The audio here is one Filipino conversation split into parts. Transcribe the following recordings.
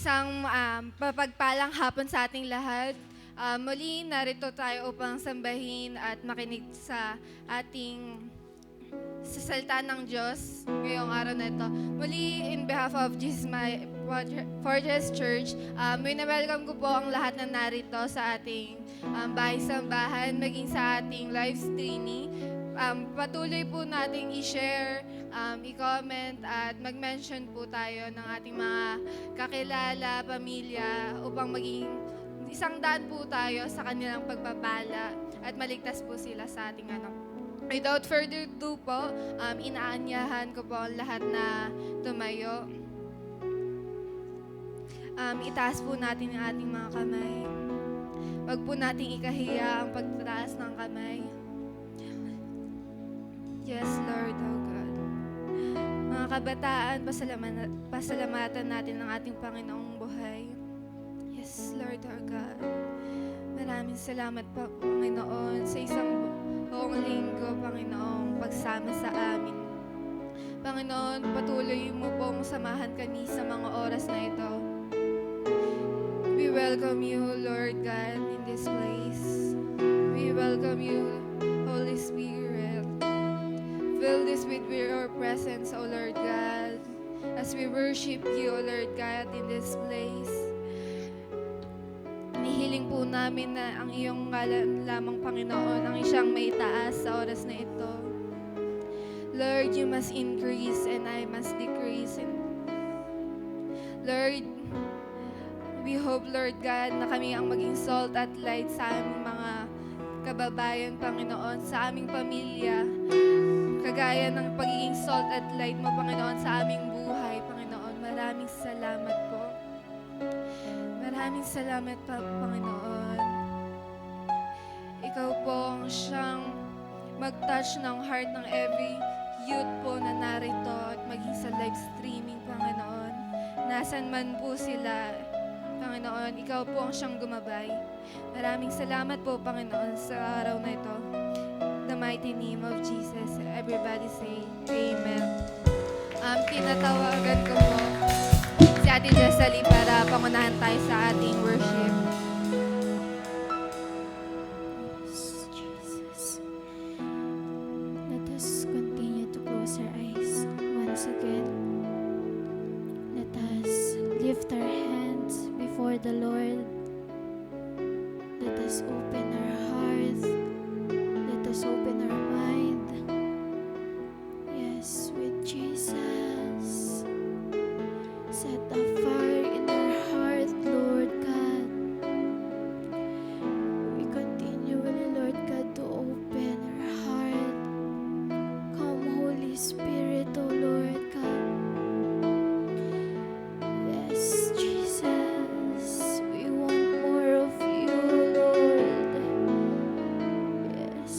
Isang mapagpalang hapon sa ating lahat. Muli, narito tayo upang sambahin at makinig sa ating sa salita ng Diyos ngayong araw na ito. Muli, in behalf of Jesus My Fortress Church, welcome ko po ang lahat na narito sa ating bahay-sambahan, maging sa ating live streaming. Patuloy po nating i-share, i-comment at mag-mention po tayo ng ating mga kakilala, pamilya upang maging isang daan po tayo sa kanilang pagpapala at maligtas po sila sa ating Without further ado po, inaanyahan ko po ang lahat na tumayo. Itaas po natin ang ating mga kamay. Huwag po nating ikahiya ang pagtataas ng kamay. Yes, Lord, oh God. Mga kabataan, pasalamatan natin ang ating Panginoong buhay. Yes, Lord, our God. Maraming salamat po, Panginoon, sa isang buong linggo, Panginoong, pagsama sa amin. Panginoon, patuloy mo pong samahan kami sa mga oras na ito. We welcome you, Lord God, in this place. We welcome you, Holy Spirit. Fill this with your presence, O Lord God, as we worship you, O Lord God, in this place. Inihiling po namin na ang iyong ngalan lamang, Panginoon, ang siyang may taas sa oras na ito. Lord, you must increase and I must decrease. And Lord, we hope, Lord God, na kami ang maging salt at light sa aming mga kababayan, Panginoon, sa aming pamilya. Kagaya ng pagiging salt at light mo, Panginoon, sa aming buhay, Panginoon. Maraming salamat po. Maraming salamat po, Panginoon. Ikaw po ang siyang mag-touch ng heart ng every youth po na narito at maging sa live streaming, Panginoon. Nasaan man po sila, Panginoon, ikaw po ang siyang gumabay. Maraming salamat po, Panginoon, sa araw na ito. In the mighty name of Jesus, everybody say, Amen. Tinatawagan ko po si Ate Jesseline para pangunahan tayo sa ating worship. Yes, Jesus. Let us continue to close our eyes once again. Let us lift our hands before the Lord. Let us open our hearts. Let us open our mind. Yes, with Jesus. Set a fire in our heart, Lord God. We continually, Lord God, to open our heart. Come, Holy Spirit, O Lord God. Yes, Jesus, we want more of you, Lord. Yes.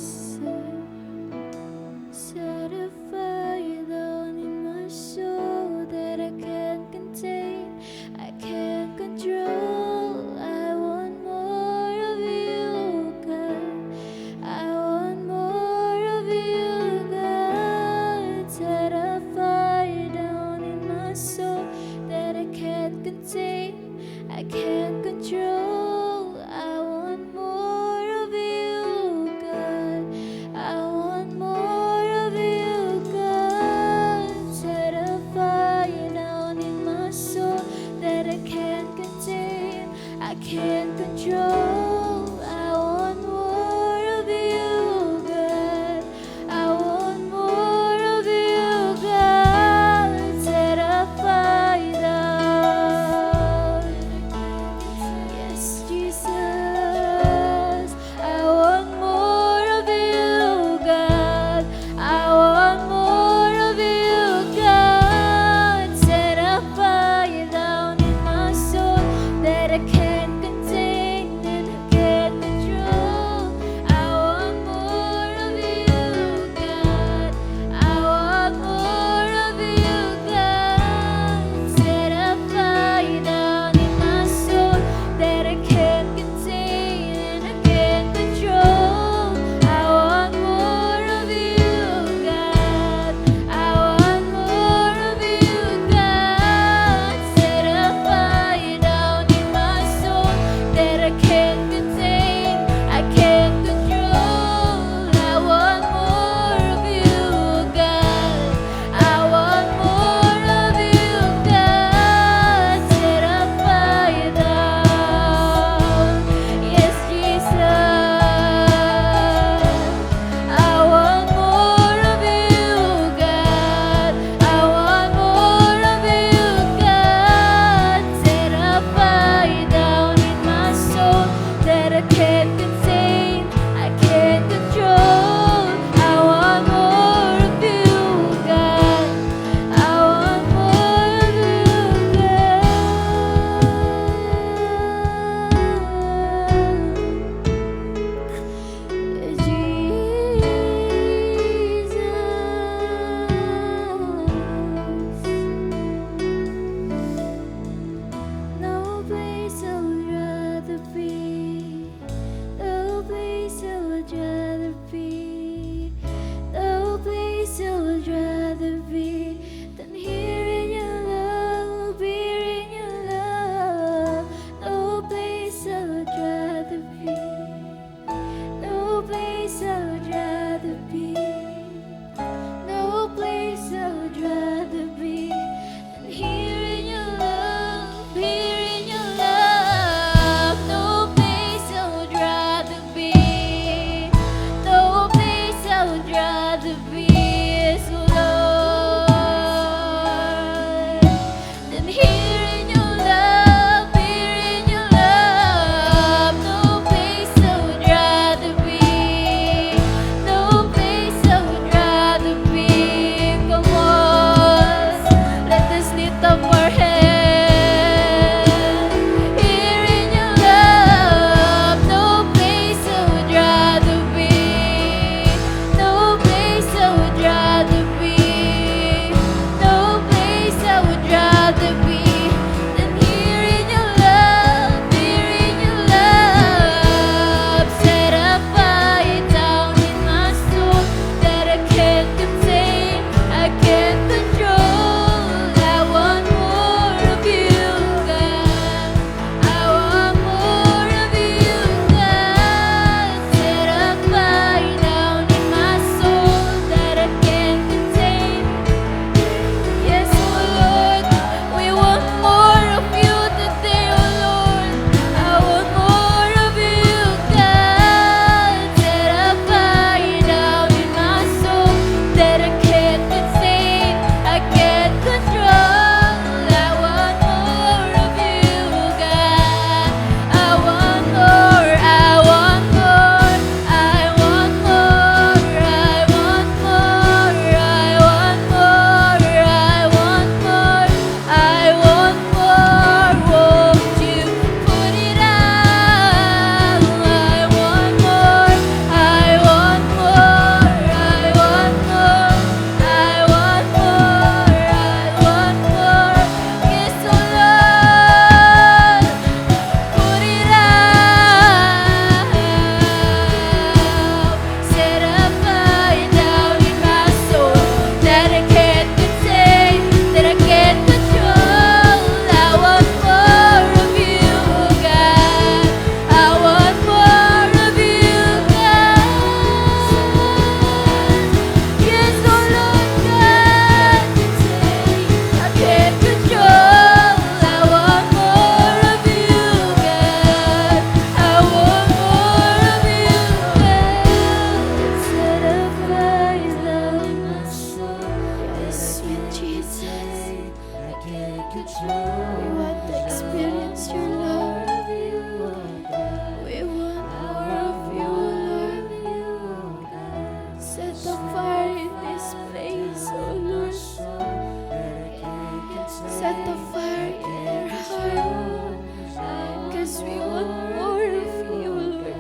up our head. Here in your love, no place I would rather be. No place I would rather be. No place I would rather be than here in your love, here in your love. Set a fire down in my soul that I can't contain, I can't control. I want more of you, God. I want more of you, God. Set a fire down in my soul that I can't contain. Yes, oh Lord, we want more of you today, oh Lord. I want more of you, God. Set a fire down in my soul that I can't contain, I can't control. I want more of you, God. I want more, I want more, I want more, I want more, I want more, I want more, I want more. Won't you put it out? I want more, I want more, I want more, I want more, I want more. Yes, oh Lord, put it out. Set a fire down in my soul that I can't contain, that I can't control. I want more of you, God. I want more of you, God. Yes, oh Lord God, I can't control. I want more of you, God. I want more of you, God. Set a fire down in my soul. Yes, sweet Jesus, I can't control. We want to experience your love. We want more of you, Lord. Set the fire in this place, oh Lord. Set the fire in our heart, 'cause we want more of you, Lord.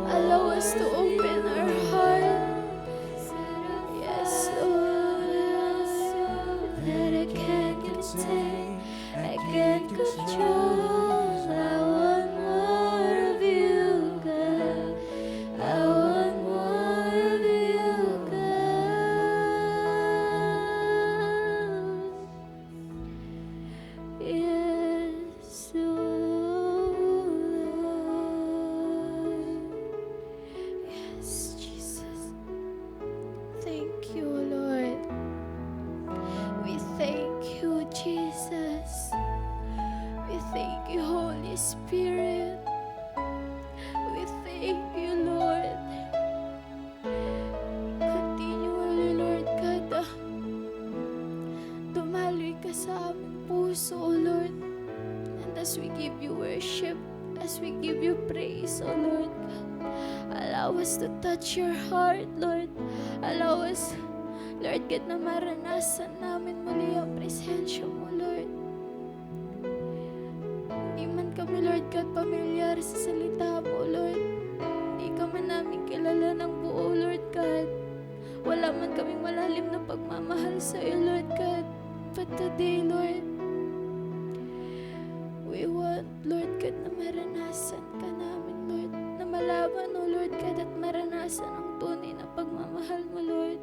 Allow us to open our heart. Yes, Lord, that I can't contain, I can't control. I want more of you, God. I want more of you, God. Yes, Lord. Yes, Jesus. Thank you, Lord. We thank you, Jesus. We thank you, Holy Spirit. We thank you, Lord. Continually, Lord God, dumaloy ka sa aming puso, O Lord. And as we give you worship, as we give you praise, O Lord God, allow us to touch your heart, Lord. Allow us, Lord God, na maranasan namin muli ang presensya mo, Lord. Hindi man kami, Lord God, pamilyar sa salita mo, Lord. Hindi ka man namin kilala ng buo, Lord God. Wala man kaming malalim na pagmamahal sa iyo, Lord God. But today, Lord, we want, Lord God, na maranasan ka namin, Lord. Na malaman, O Lord God, at maranasan ang tunay na pagmamahal mo, Lord.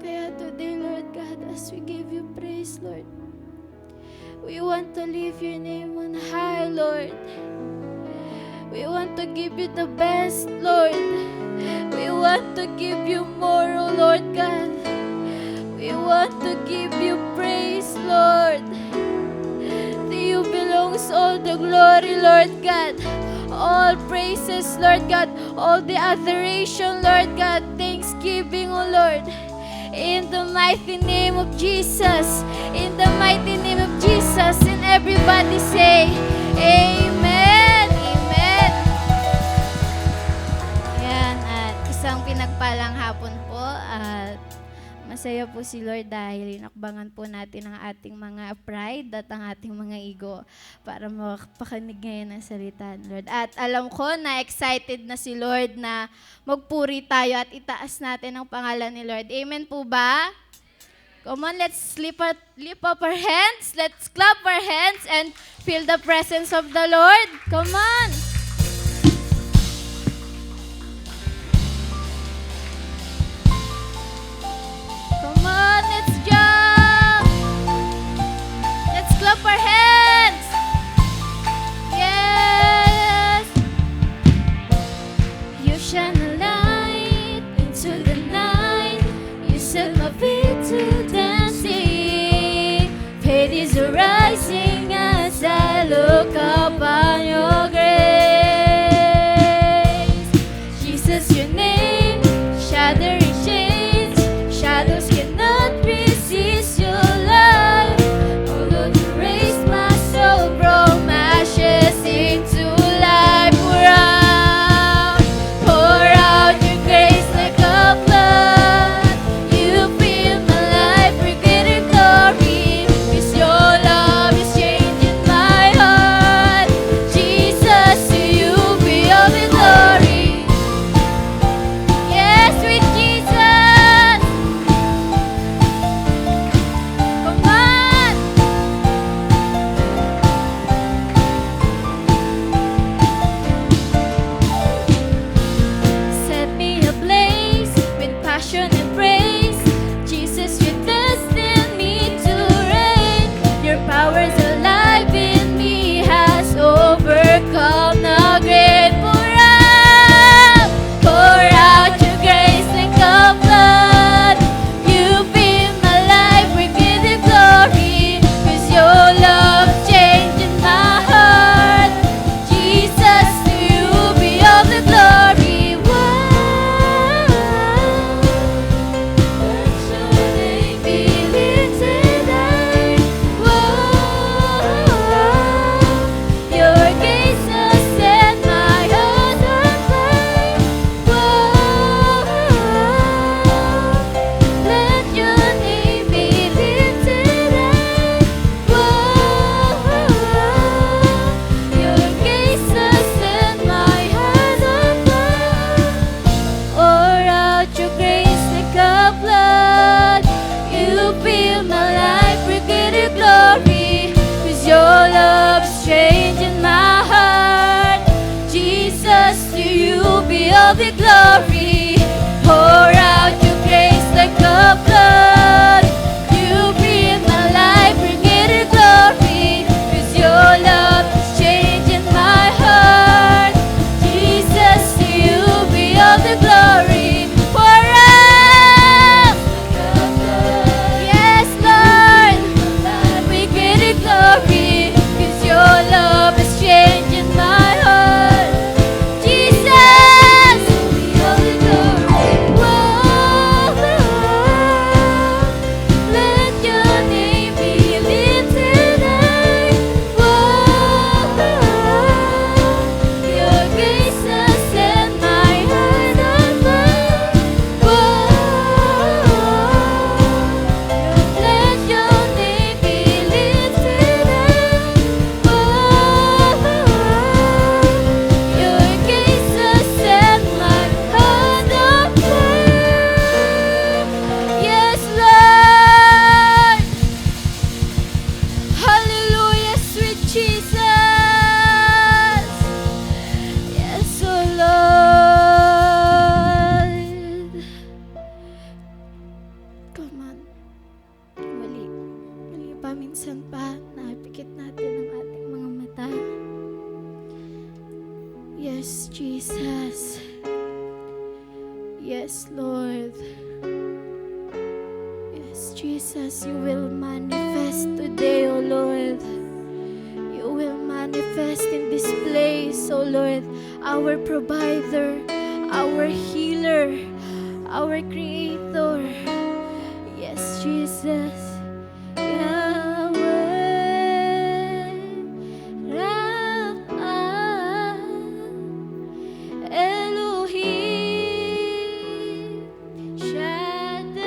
Kaya today, Lord God, as we give you praise, Lord, we want to lift your name on high, Lord. We want to give you the best, Lord. We want to give you more, O Lord God. We want to give you praise, Lord. To you belongs all the glory, Lord God. All praises, Lord God. All the adoration, Lord God. Thanksgiving, O Lord. In the mighty name of Jesus. In the mighty name of Jesus. And everybody say, Amen. Amen. Yan, at isang pinagpalang hapon po at Masaya po si Lord dahil inakbangan po natin ang ating mga pride at ang ating mga ego para makapakinig ngayon ng salita ng Lord. At alam ko na excited na si Lord na magpuri tayo at itaas natin ang pangalan ni Lord. Amen po ba? Come on, let's lift up our hands. Let's clap our hands and feel the presence of the Lord. Come on. Come on, let's jump. Let's clap our hands. Yes. You shine a light into the night. You set my feet to dancing. Faith is rising as I look upon your grace. Jesus, your name, shattering chains. Shadows cannot resist your love. Oh Lord, you raised my soul from ashes into life. Pour out your grace like a flood. You fill my life with greater glory. 'Cause your love is changing my heart. Jesus, to you be all the glory. Yes, sweet Jesus. Come on. Set me ablaze with passion and praise. Jesus, you destined me to reign. Your power's alive in me, has overcome the grave. Pour out your grace like a flood. You fill my life with greater glory. 'Cause your love changing my heart. Jesus, to you be all the glory. Wow. Let your name be lifted high. Whoa. Your grace has set my heart on fire. Whoa. Let your name be lifted high. Whoa. Your grace has set my heart on fire. Pour out your grace like a flood. You fill my life with greater glory. 'Cause your love's changing my heart. Jesus, to you be all the glory. Pour out your grace like a flood. You fill my life with greater glory. 'Cause your love is changing my heart. Jesus, to you be all the glory. Pour out. Yes, Lord. We greater glory. 'Cause your love is changing my heart. Jesus, be all the glory. Whoa. Let your name be lifted high. Whoa. Your grace has set my heart on fire. Whoa. Let your name be lifted high. Whoa. Your grace has set my heart on fire. Yes, Lord. Hallelujah, sweet Jesus. Yes, oh Lord. Come on. Muli paminsan pa, napikit natin ang ating mga mata. Yes, Jesus. Yes, Lord. Yes, Jesus, you will manifest today, oh Lord. You will manifest in this place, oh Lord, our provider, our healer, our creator. Yes, Jesus. Yahweh, Rapha, Elohim, Shaddai.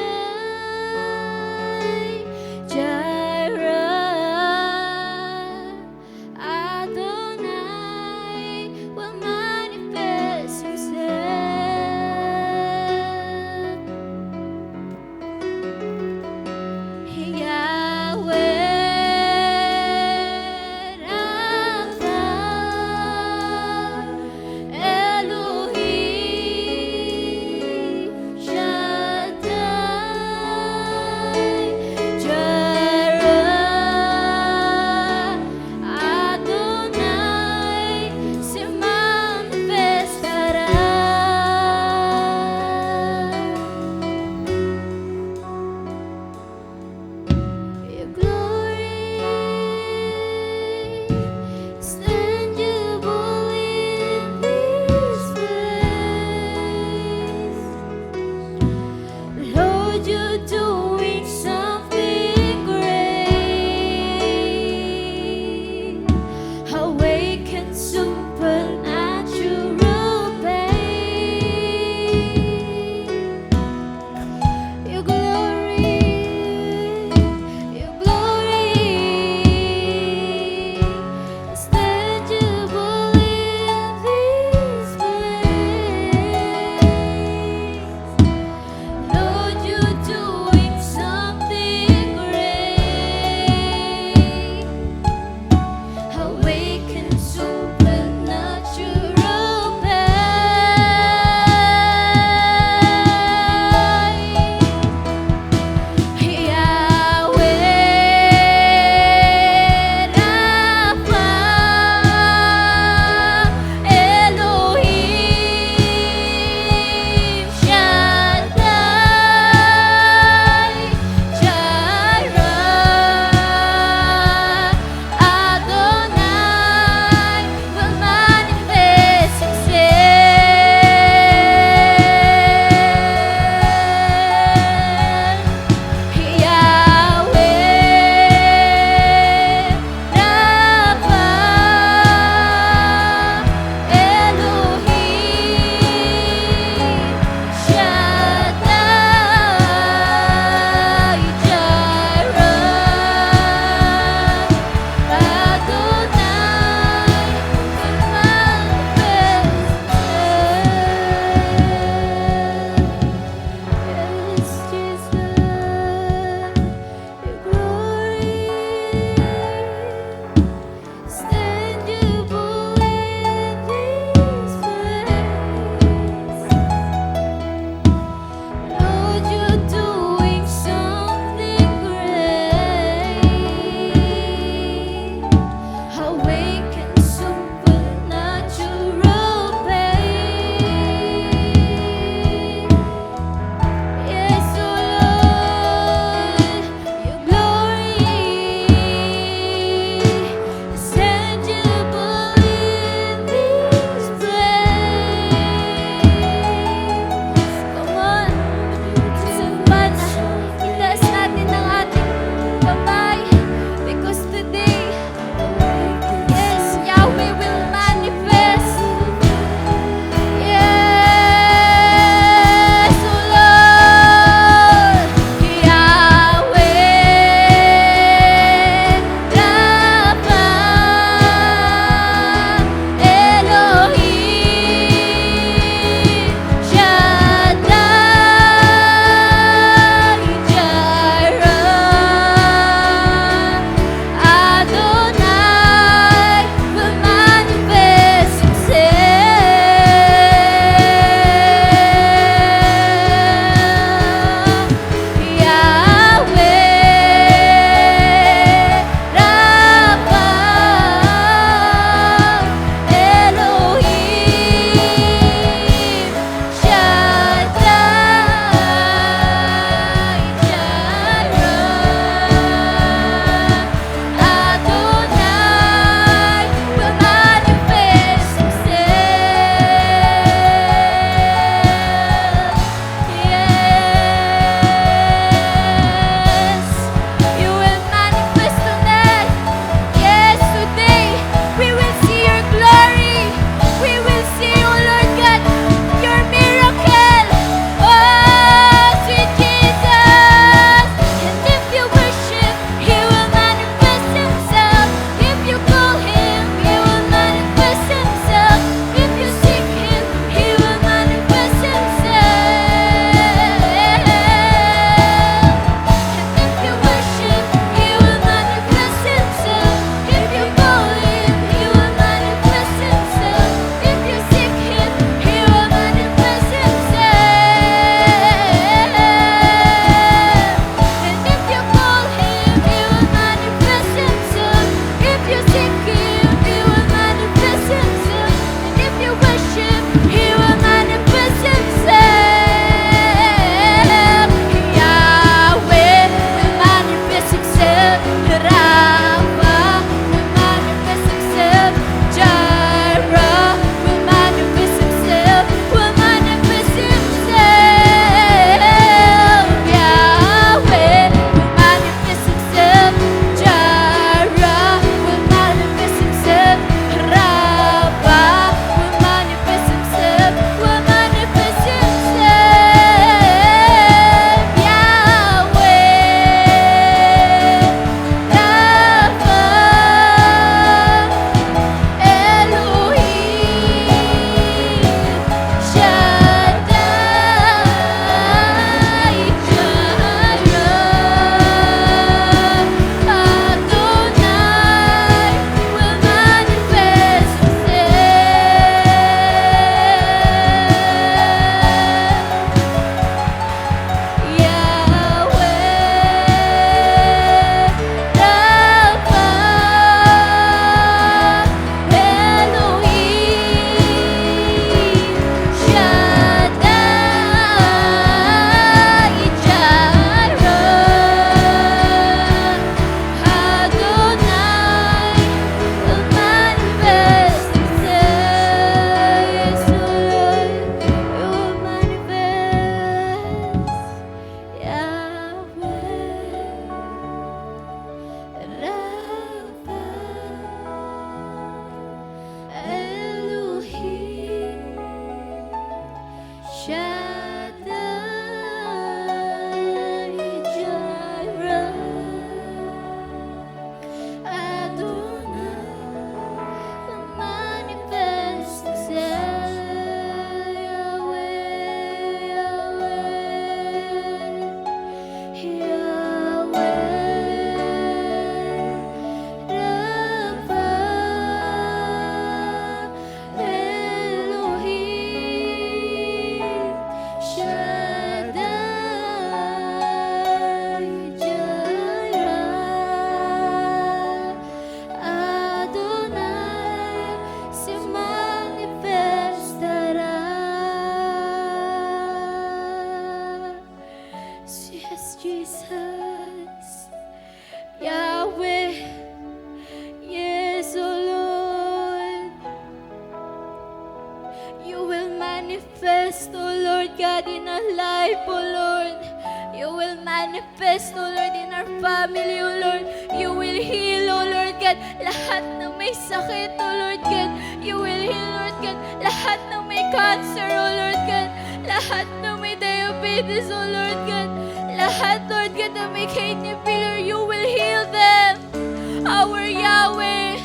people, Lord. You will manifest, O Lord, in our family, O Lord. You will heal, O Lord God, lahat ng may sakit, O Lord God. You will heal, Lord God, lahat ng may cancer, O Lord God. Lahat ng may diabetes, O Lord God. Lahat, Lord God, na may kidney failure, you will heal them. Our Yahweh,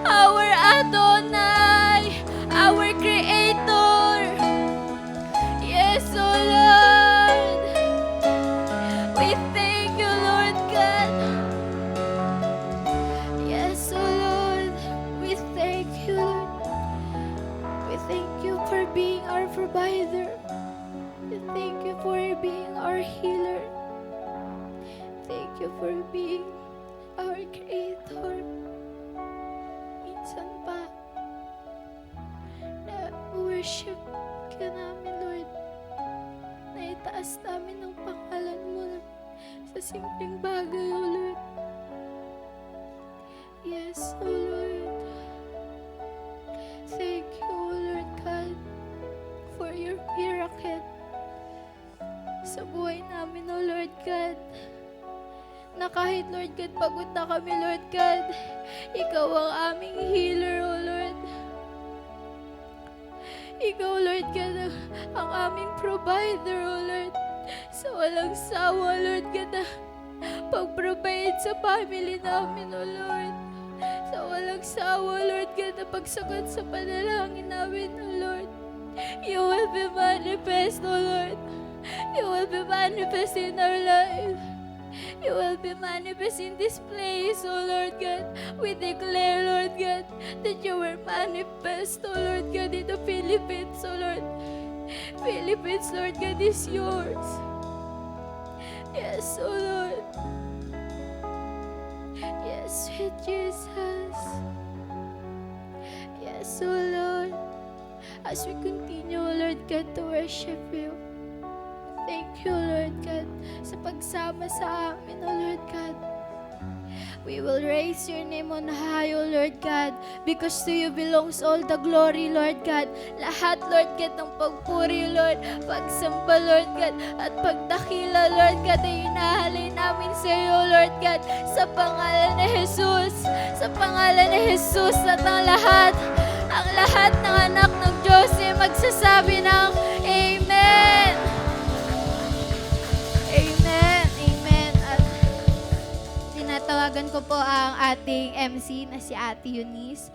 our Adonai, our Creator. Yes, O Lord. We thank you, Lord God. Yes, O Lord. We thank you, Lord. We thank you for being our provider. We thank you for being our healer. Thank you for being our Creator. Minsan pa, na worship ka namin, Lord. Na itaas namin ang pangalan mo sa simpleng bagay, O Lord. Yes, O Lord. Thank you, O Lord God, for your miracle sa buhay namin, O Lord God. Na kahit, Lord God, pagod na kami, Lord God, Ikaw ang aming healer, O Lord. Ikaw, Lord God, ang aming provider, O Lord. Sa walang sawa, Lord God, na pag-provide sa family namin, O Lord. Sa walang sawa, Lord God, na pagsagot sa panalangin namin, O Lord. You will be manifest, O Lord. You will be manifest in our life. You will be manifest in this place, O Lord God. We declare, Lord God, that you will manifest, O Lord God, in the Philippines, O Lord. Philippines, Lord God, is yours. Yes, O Lord. Yes, sweet Jesus. Yes, O Lord. As we continue, O Lord God, to worship you. Thank you, Lord God, sa pagsama sa amin, O Lord God. We will raise your name on high, O Lord God, because to you belongs all the glory, Lord God. Lahat, Lord God, ng pagpuri, Lord, pagsamba, Lord God, at pagdakila, Lord God, ay inahalay namin sa iyo, Lord God, sa pangalan ni Jesus, sa pangalan ni Jesus at ang lahat ng anak ng Diyos ay magsasabi ng Amen. Amen. Amen. At tinatawagan ko po ang ating MC na si Ate Eunice.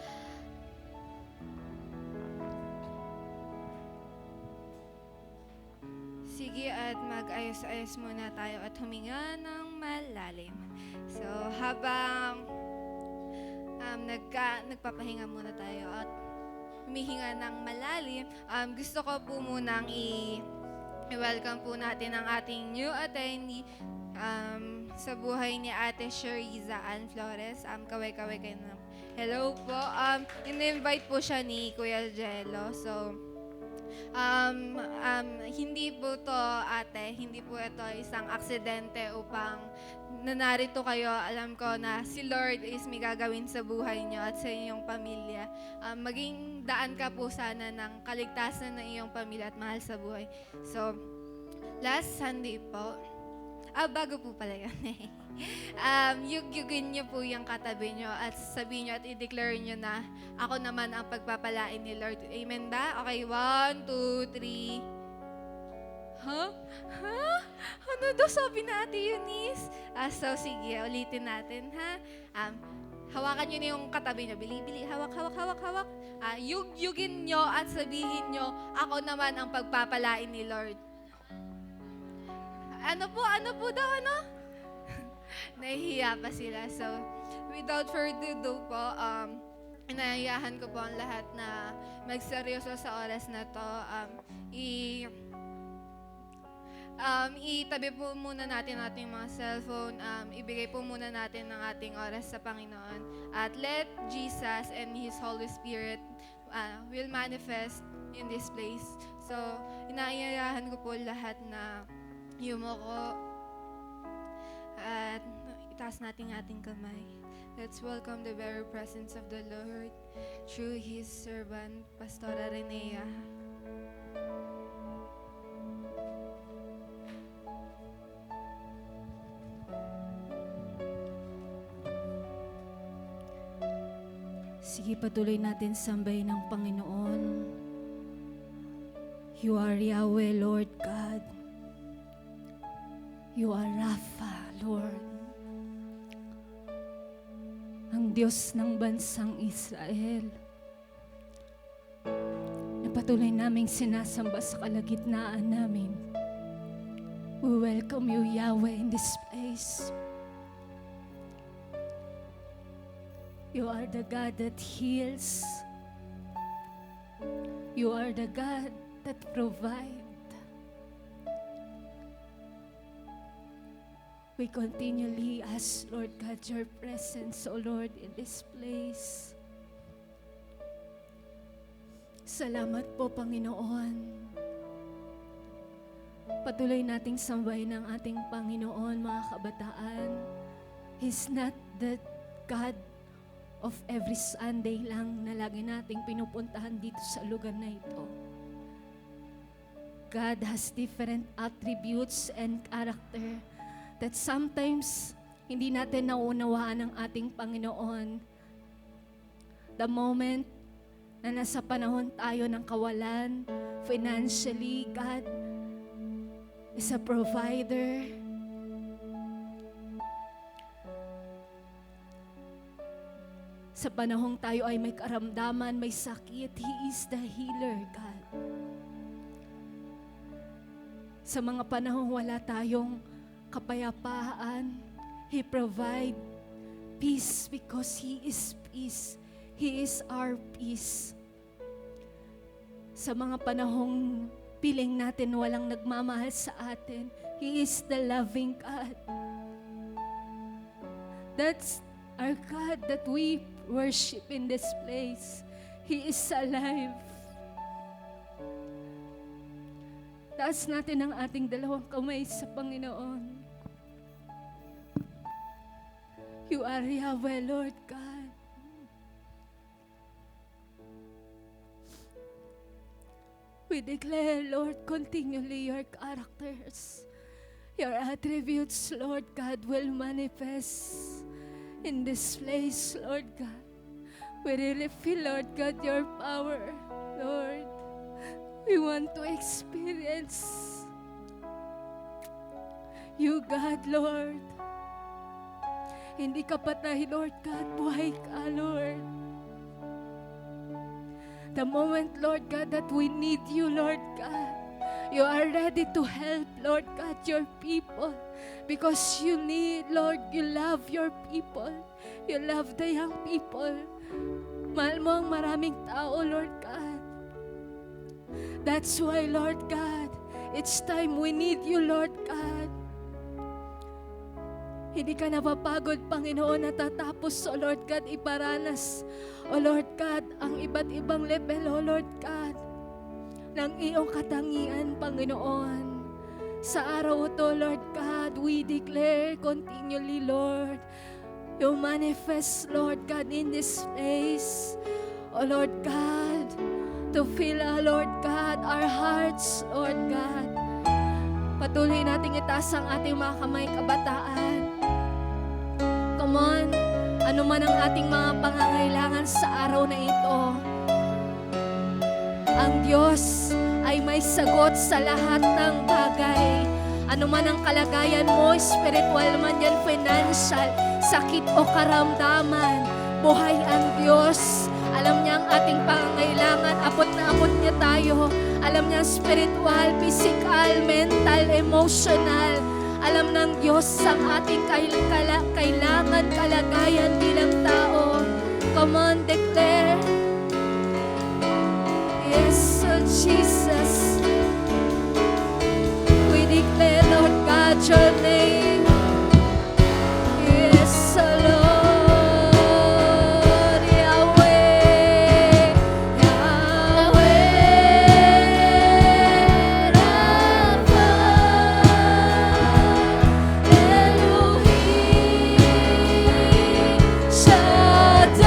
Sige, at mag-ayos-ayos muna tayo at huminga ng malalim. So, habang nagpapahinga muna tayo at humihinga ng malalim, gusto ko po munang i-welcome po natin ang ating new attendee sa buhay ni Ate Sheriza Ann Flores. Kaway-kaway kayo na. Hello po. In-invite po siya ni Kuya Jello. So, hindi po to, ate, hindi po ito isang aksidente upang narito kayo. Alam ko na si Lord is may gagawin sa buhay niyo at sa iyong pamilya. Maging daan ka po sana ng kaligtasan ng iyong pamilya at mahal sa buhay. So, last Sunday po, bago po pala yun yugyugin niyo po yung katabi niyo at sabihin niyo at i-declare niyo na ako naman ang pagpapalain ni Lord. Amen ba? Okay, 1, 2, 3. Huh? Ano daw sabi na Ate Eunice? So sige, ulitin natin, ha? Hawakan niyo na yung katabi niyo. Bili-bili, hawak. Yugyugin niyo at sabihin niyo, ako naman ang pagpapalain ni Lord. Ano po daw? Nahihiya pa sila. So, without further ado po, inayahan ko po ang lahat na magseryoso sa oras na to. Itabi po muna natin ating mga cellphone. Ibigay po muna natin ang ating oras sa Panginoon. At let Jesus and His Holy Spirit will manifest in this place. So, inayahan ko po lahat na yumoko at itaas natin ating kamay. Let's welcome the very presence of the Lord through His servant, Pastora Renea. Sige, patuloy natin sambahin ng Panginoon. You are Yahweh, Lord God. You are Rapha, Lord. Ang Diyos ng bansang Israel. Na patuloy naming sinasamba sa kalagitnaan namin. We welcome you, Yahweh, in this place. You are the God that heals. You are the God that provides. We continually ask, Lord God, your presence, O Lord, in this place. Salamat po, Panginoon. Patuloy nating sambahin ang ating Panginoon, mga kabataan. He's not the God of every Sunday lang na lagi nating pinupuntahan dito sa lugar na ito. God has different attributes and character that sometimes hindi natin nauunawaan ng ating Panginoon. The moment na nasa panahon tayo ng kawalan, financially, God is a provider. Sa panahong tayo ay may karamdaman, may sakit, He is the healer, God. Sa mga panahong wala tayong kapayapaan, He provide peace because He is peace. He is our peace. Sa mga panahong piling natin walang nagmamahal sa atin, He is the loving God. That's our God that we worship in this place. He is alive. Taas natin ang ating dalawang kamay sa Panginoon. You are Yahweh, Lord God. We declare, Lord, continually your characters, your attributes, Lord God, will manifest in this place, Lord God. We really feel, Lord God, your power, Lord. We want to experience you, God, Lord. Hindi ka patay, Lord God. Buhay ka, Lord. The moment, Lord God, that we need you, Lord God, you are ready to help, Lord God, your people. Because you need, Lord, you love your people. You love the young people. Mahal mo ang maraming tao, Lord God. That's why, Lord God, it's time we need you, Lord God. Hindi ka napapagod, Panginoon, natatapos, O Lord God, iparanas, O Lord God, ang iba't ibang level, O Lord God, ng iyong katangian, Panginoon. Sa araw ito, Lord God, we declare continually, Lord, you manifest, Lord God, in this place, O Lord God, to fill, Lord God, our hearts, Lord God. Patuloy nating itaas ang ating mga kamay, kabataan. Come on, ano man ang ating mga pangangailangan sa araw na ito, ang Diyos ay may sagot sa lahat ng bagay. Ano man ang kalagayan mo, spiritual man yan, financial, sakit o karamdaman, buhay ang Diyos. Alam niya ang ating pangangailangan, abot na abot niya tayo. Alam niya spiritual, physical, mental, emotional. Alam ng Diyos ang ating kailangan, kalagayan bilang tao. Come on, declare. Yes, oh Jesus. We declare, Lord God, your name. Yes, oh Lord, Yahweh, Yahweh, Rapha, Elohim, Shaddai.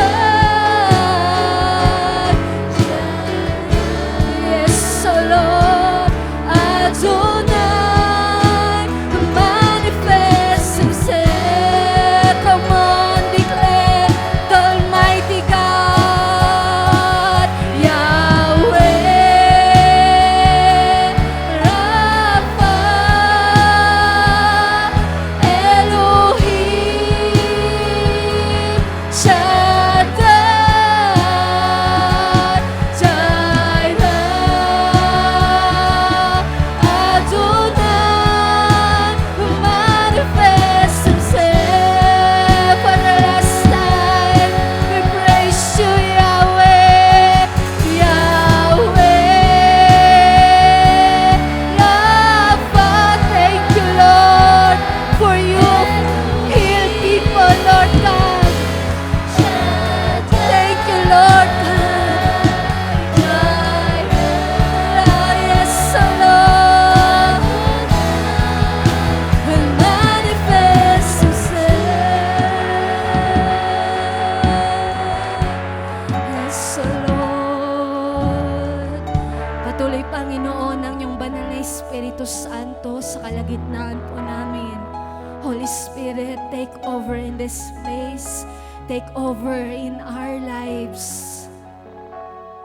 this place. Take over in our lives.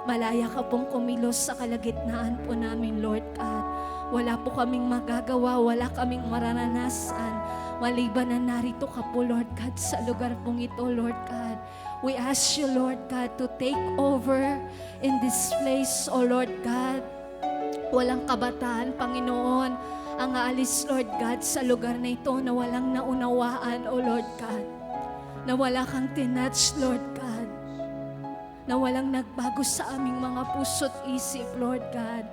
Malaya ka pong kumilos sa kalagitnaan po namin, Lord God. Wala po kaming magagawa, wala kaming mararanasan. Maliban na narito ka po, Lord God, sa lugar pong ito, Lord God. We ask you, Lord God, to take over in this place, O Lord God. Walang kabataan, Panginoon, ang aalis, Lord God, sa lugar na ito na walang naunawaan, O Lord God. Na wala kang tinouch, Lord God. Na walang nagbago sa aming mga puso't isip, Lord God.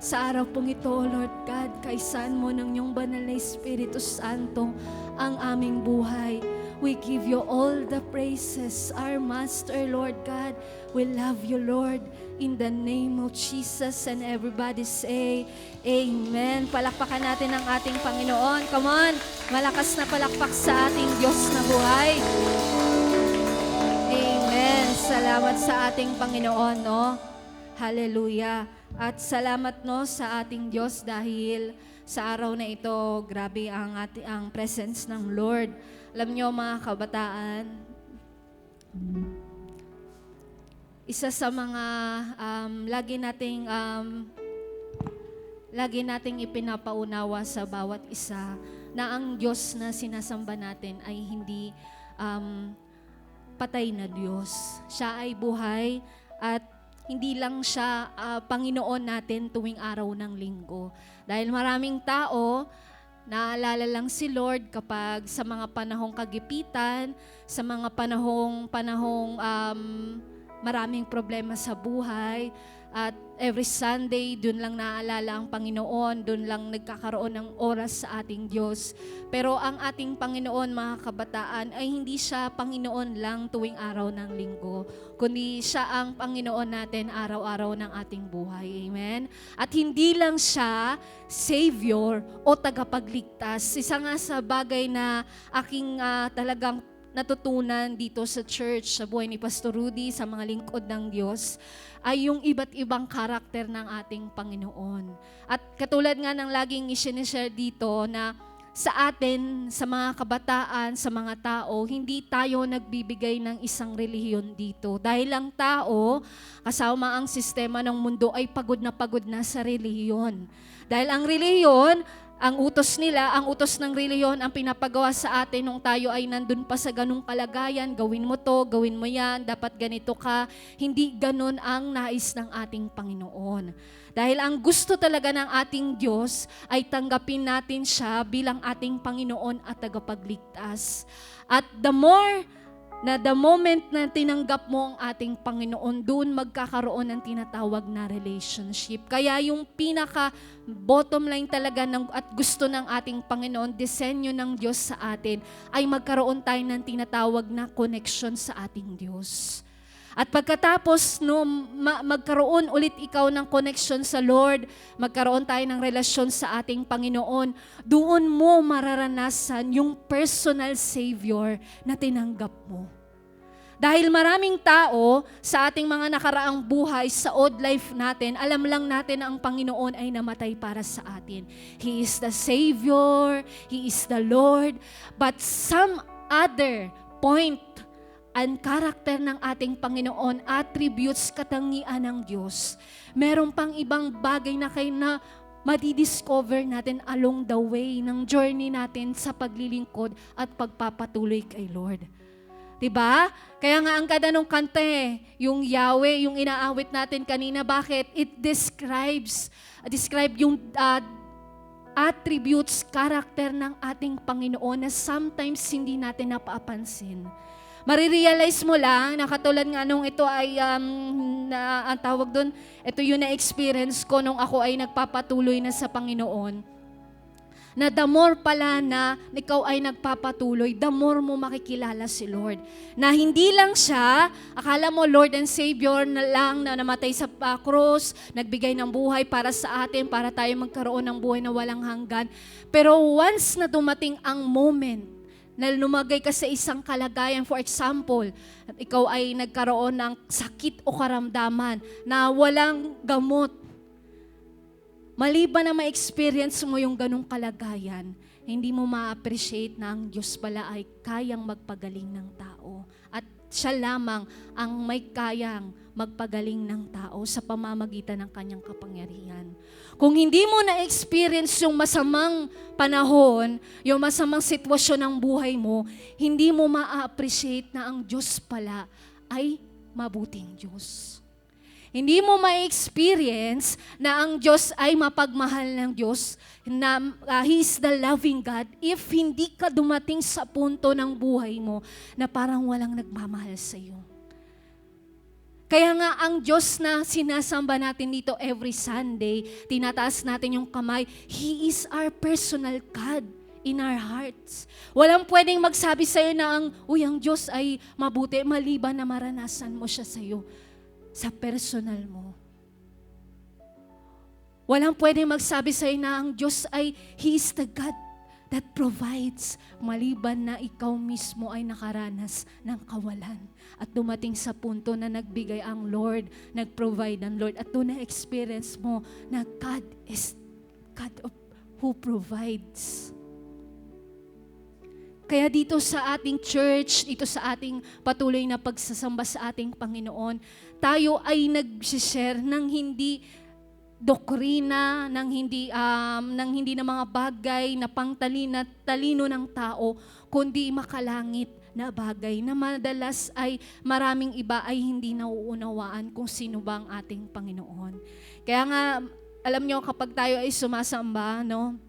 Sa araw pong ito, Lord God, kaisan mo ng iyong banal na Espiritu Santo ang aming buhay. We give you all the praises, our Master, Lord God. We love you, Lord, in the name of Jesus. And everybody say, Amen. Palakpakan natin ang ating Panginoon. Come on, malakas na palakpak sa ating Diyos na buhay. Amen. Salamat sa ating Panginoon, no? Hallelujah. At salamat, no, sa ating Diyos dahil sa araw na ito, grabe ang presence ng Lord. Alam nyo, mga kabataan, isa sa mga lagi nating ipinapaunawa sa bawat isa na ang Diyos na sinasamba natin ay hindi patay na Diyos. Siya ay buhay at hindi lang siya Panginoon natin tuwing araw ng linggo. Dahil maraming tao, naalala lang si Lord kapag sa mga panahong kagipitan, sa mga panahong maraming problema sa buhay, at every Sunday, dun lang naaalala ang Panginoon, dun lang nagkakaroon ng oras sa ating Diyos. Pero ang ating Panginoon, mga kabataan, ay hindi siya Panginoon lang tuwing araw ng linggo, kundi siya ang Panginoon natin araw-araw ng ating buhay. Amen? At hindi lang siya Savior o tagapagligtas. Isa nga sa bagay na aking talagang natutunan dito sa church, sa buhay ni Pastor Rudy, sa mga lingkod ng Diyos, ay yung iba't ibang karakter ng ating Panginoon. At katulad nga ng laging i-share dito na sa atin, sa mga kabataan, sa mga tao, hindi tayo nagbibigay ng isang relihiyon dito. Dahil ang tao, kasama ang sistema ng mundo, ay pagod na sa relihiyon. Dahil ang relihiyon, ang utos ng reliyon, ang pinapagawa sa atin nung tayo ay nandun pa sa ganung kalagayan, gawin mo to, gawin mo yan, dapat ganito ka. Hindi ganun ang nais ng ating Panginoon. Dahil ang gusto talaga ng ating Diyos ay tanggapin natin siya bilang ating Panginoon at tagapagligtas. At the moment na tinanggap mo ang ating Panginoon, doon magkakaroon ng tinatawag na relationship. Kaya yung pinaka-bottom line talaga at gusto ng ating Panginoon, disenyo ng Diyos sa atin, ay magkaroon tayo ng tinatawag na connection sa ating Diyos. At pagkatapos magkaroon ulit ikaw ng connection sa Lord, magkaroon tayo ng relasyon sa ating Panginoon, doon mo mararanasan yung personal Savior na tinanggap mo. Dahil maraming tao sa ating mga nakaraang buhay, sa old life natin, alam lang natin na ang Panginoon ay namatay para sa atin. He is the Savior, He is the Lord, but some other point and character ng ating Panginoon, attributes, katangian ng Diyos. Meron pang ibang bagay na madidiscover natin along the way ng journey natin sa paglilingkod at pagpapatuloy kay Lord. Diba? Kaya nga ang ganda nung kanta yung Yahweh, yung inaawit natin kanina, bakit? It describe yung attributes, character ng ating Panginoon na sometimes hindi natin napapansin. Marirealize mo lang na katulad nga nung ito ay, ang tawag doon, ito yung na-experience ko nung ako ay nagpapatuloy na sa Panginoon. Na the more pala na ikaw ay nagpapatuloy, the more mo makikilala si Lord. Na hindi lang siya, akala mo Lord and Savior na lang na namatay sa cross, nagbigay ng buhay para sa atin, para tayo magkaroon ng buhay na walang hanggan. Pero once na dumating ang moment, na lumagay ka sa isang kalagayan, for example, at ikaw ay nagkaroon ng sakit o karamdaman na walang gamot. Maliban na ma-experience mo yung ganong kalagayan, hindi mo ma-appreciate na ang Diyos pala ay kayang magpagaling ng tao. At siya lamang ang may kayang magpagaling ng tao sa pamamagitan ng kanyang kapangyarihan. Kung hindi mo na-experience yung masamang panahon, yung masamang sitwasyon ng buhay mo, hindi mo ma-appreciate na ang Diyos pala ay mabuting Diyos. Hindi mo ma-experience na ang Diyos ay mapagmahal ng Diyos, na He is the loving God, if hindi ka dumating sa punto ng buhay mo na parang walang nagmamahal sa iyo. Kaya nga ang Diyos na sinasamba natin dito every Sunday, tinataas natin yung kamay, He is our personal God in our hearts. Walang pwedeng magsabi sa'yo na ang Diyos ay mabuti, maliban na maranasan mo siya sa'yo sa personal mo. Walang pwedeng magsabi sa'yo na ang Diyos ay He is the God that provides, maliban na ikaw mismo ay nakaranas ng kawalan at dumating sa punto na nagbigay ang Lord, nag-provide ang Lord, at doon na-experience mo na God is God who provides. Kaya dito sa ating church, dito sa ating patuloy na pagsasamba sa ating Panginoon, tayo ay nag-share ng hindi doktrina, ng hindi na mga bagay na pangtalino ng tao, kundi makalangit na bagay na madalas ay maraming iba ay hindi nauunawaan kung sino ba ang ating Panginoon. Kaya nga, alam nyo, kapag tayo ay sumasamba, no,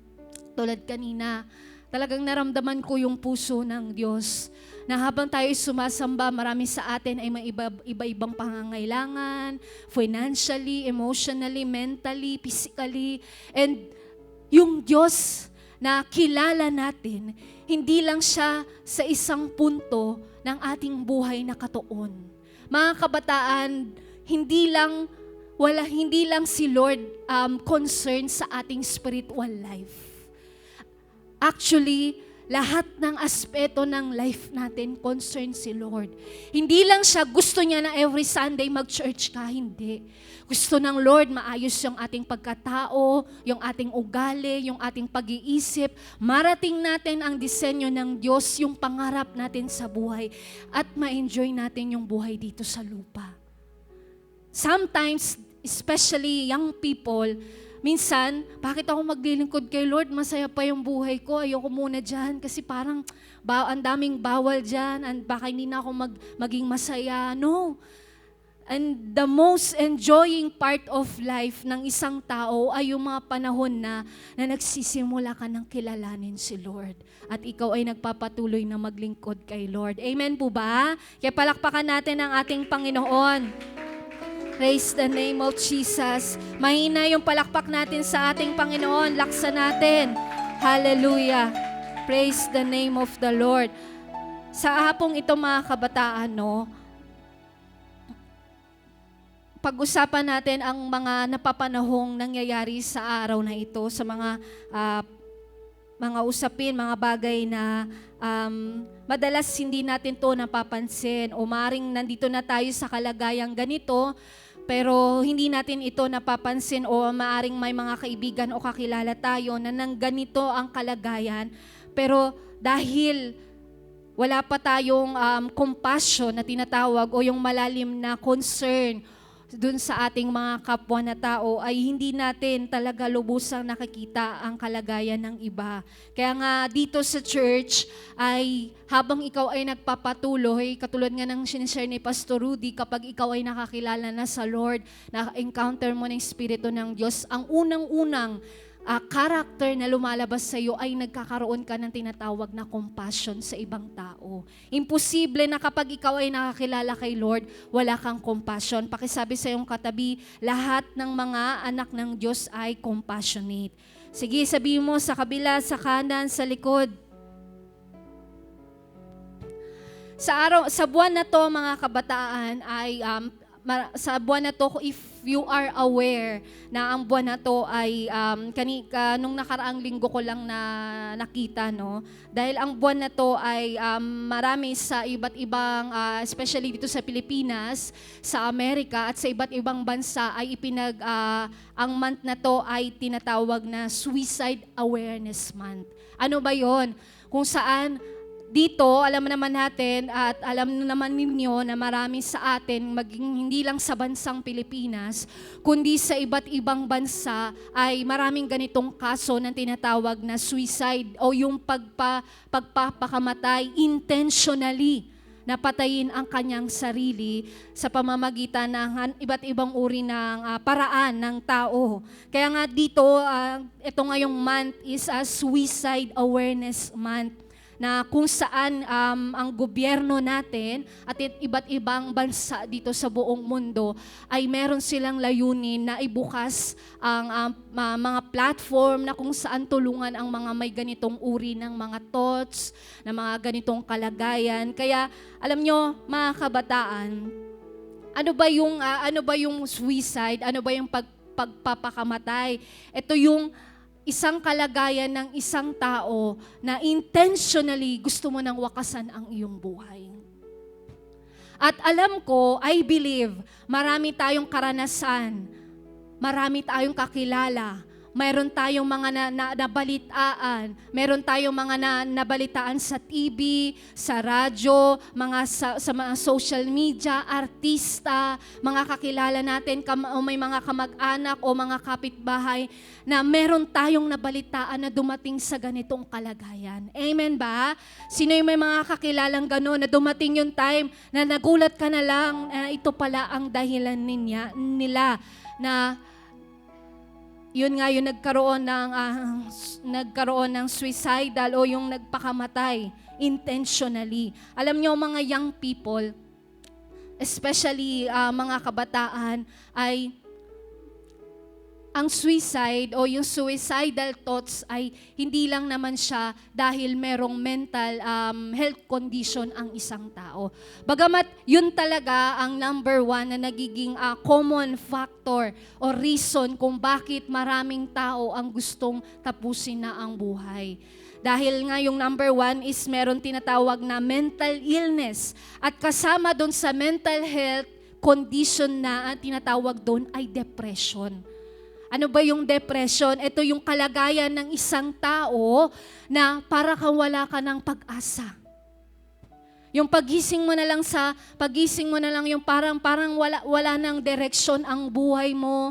tulad kanina, talagang naramdaman ko yung puso ng Diyos na habang tayo sumasamba, marami sa atin ay may iba-ibang pangangailangan, financially, emotionally, mentally, physically. And yung Diyos na kilala natin, hindi lang siya sa isang punto ng ating buhay na katuon. Mga kabataan, hindi lang si Lord concerned sa ating spiritual life. Actually, lahat ng aspeto ng life natin concern si Lord. Hindi lang siya gusto niya na every Sunday mag-church ka, hindi. Gusto ng Lord maayos yung ating pagkatao, yung ating ugali, yung ating pag-iisip. Marating natin ang disenyo ng Diyos, yung pangarap natin sa buhay, at ma-enjoy natin yung buhay dito sa lupa. Sometimes, especially young people, minsan, bakit ako maglilingkod kay Lord? Masaya pa yung buhay ko. Ayoko muna dyan kasi parang ang daming bawal dyan and baka hindi na ako maging masaya. No. And the most enjoying part of life ng isang tao ay yung mga panahon na nagsisimula ka ng kilalanin si Lord. At ikaw ay nagpapatuloy na maglingkod kay Lord. Amen po ba? Kaya palakpakan natin ang ating Panginoon. Praise the name of Jesus. Mahina yung palakpak natin sa ating Panginoon. Laksa natin. Hallelujah. Praise the name of the Lord. Sa hapong ito mga kabataan, no, pag-usapan natin ang mga napapanahong nangyayari sa araw na ito, sa mga usapin, mga bagay na madalas hindi natin to napapansin o maring nandito na tayo sa kalagayang ganito, pero hindi natin ito napapansin o maaring may mga kaibigan o kakilala tayo na nang ganito ang kalagayan. Pero dahil wala pa tayong compassion na tinatawag o yung malalim na concern dun sa ating mga kapwa na tao, ay hindi natin talaga lubusang nakikita ang kalagayan ng iba. Kaya nga dito sa church ay habang ikaw ay nagpapatuloy, katulad nga ng sinishare ni Pastor Rudy, kapag ikaw ay nakakilala na sa Lord, na-encounter mo ng Espiritu ng Diyos, ang unang-unang character na lumalabas sa iyo ay nagkakaroon ka ng tinatawag na compassion sa ibang tao. Imposible na kapag ikaw ay nakakilala kay Lord, wala kang compassion. Pakisabi sa iyong katabi, lahat ng mga anak ng Diyos ay compassionate. Sige, sabihin mo sa kabila, sa kanan, sa likod. Sa buwan na to, mga kabataan, ay sa buwan na to, if you are aware na ang buwan na to ay nung nakaraang linggo ko lang na nakita, no? Dahil ang buwan na to ay marami sa iba't ibang, especially dito sa Pilipinas, sa Amerika at sa iba't ibang bansa ay ang month na to ay tinatawag na Suicide Awareness Month. Ano ba yon? Kung saan dito, alam naman natin at alam naman ninyo na marami sa atin, maging hindi lang sa bansang Pilipinas, kundi sa iba't ibang bansa ay maraming ganitong kaso na tinatawag na suicide o yung pagpapakamatay intentionally na patayin ang kanyang sarili sa pamamagitan ng iba't ibang uri ng paraan ng tao. Kaya nga dito, ito ngayong month is a Suicide Awareness Month, na kung saan ang gobyerno natin at iba't ibang bansa dito sa buong mundo ay meron silang layunin na ibukas ang mga platform na kung saan tulungan ang mga may ganitong uri ng mga thoughts, na mga ganitong kalagayan. Kaya alam nyo, mga kabataan, ano ba yung suicide? Ano ba yung pagpapakamatay? Ito yung isang kalagayan ng isang tao na intentionally gusto mo nang wakasan ang iyong buhay. At alam ko, I believe, marami tayong karanasan, marami tayong kakilala, mayroon tayong mga nabalitaan, meron tayong mga nabalitaan sa TV, sa radyo, sa mga social media, artista, mga kakilala natin, o may mga kamag-anak o mga kapitbahay na meron tayong nabalitaan na dumating sa ganitong kalagayan. Amen ba? Sino yung may mga kakilalang gano'n na dumating yung time na nagulat ka na lang na ito pala ang dahilan nila na yun nga yung nagkaroon ng suicidal o yung nagpakamatay intentionally. Alam nyo mga young people, especially mga kabataan, ay ang suicide o yung suicidal thoughts ay hindi lang naman siya dahil merong mental health condition ang isang tao. Bagamat yun talaga ang number one na nagiging common factor o reason kung bakit maraming tao ang gustong tapusin na ang buhay. Dahil nga yung number one is meron tinatawag na mental illness at kasama doon sa mental health condition na tinatawag doon ay depression. Ano ba yung depression? Ito yung kalagayan ng isang tao na para kang wala ka ng pag-asa. Yung pagising mo na lang yung parang wala nang direksyon ang buhay mo.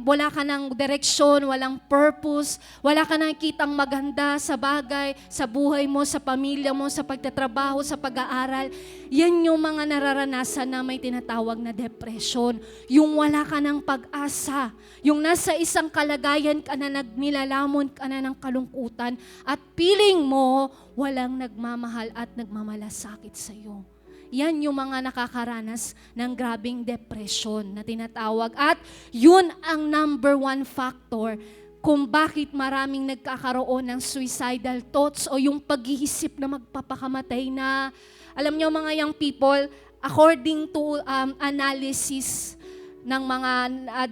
Wala ka ng direksyon, walang purpose, wala ka nakikitang maganda sa bagay, sa buhay mo, sa pamilya mo, sa pagtatrabaho, sa pag-aaral. Yan yung mga nararanasan na may tinatawag na depression. Yung wala ka ng pag-asa, yung nasa isang kalagayan ka na nilalamon ka na ng kalungkutan at feeling mo walang nagmamahal at nagmamalasakit sa iyo. Yan yung mga nakakaranas ng grabing depression na tinatawag. At yun ang number one factor kung bakit maraming nagkakaroon ng suicidal thoughts o yung pag-iisip na magpapakamatay na. Alam nyo mga young people, according to analysis ng mga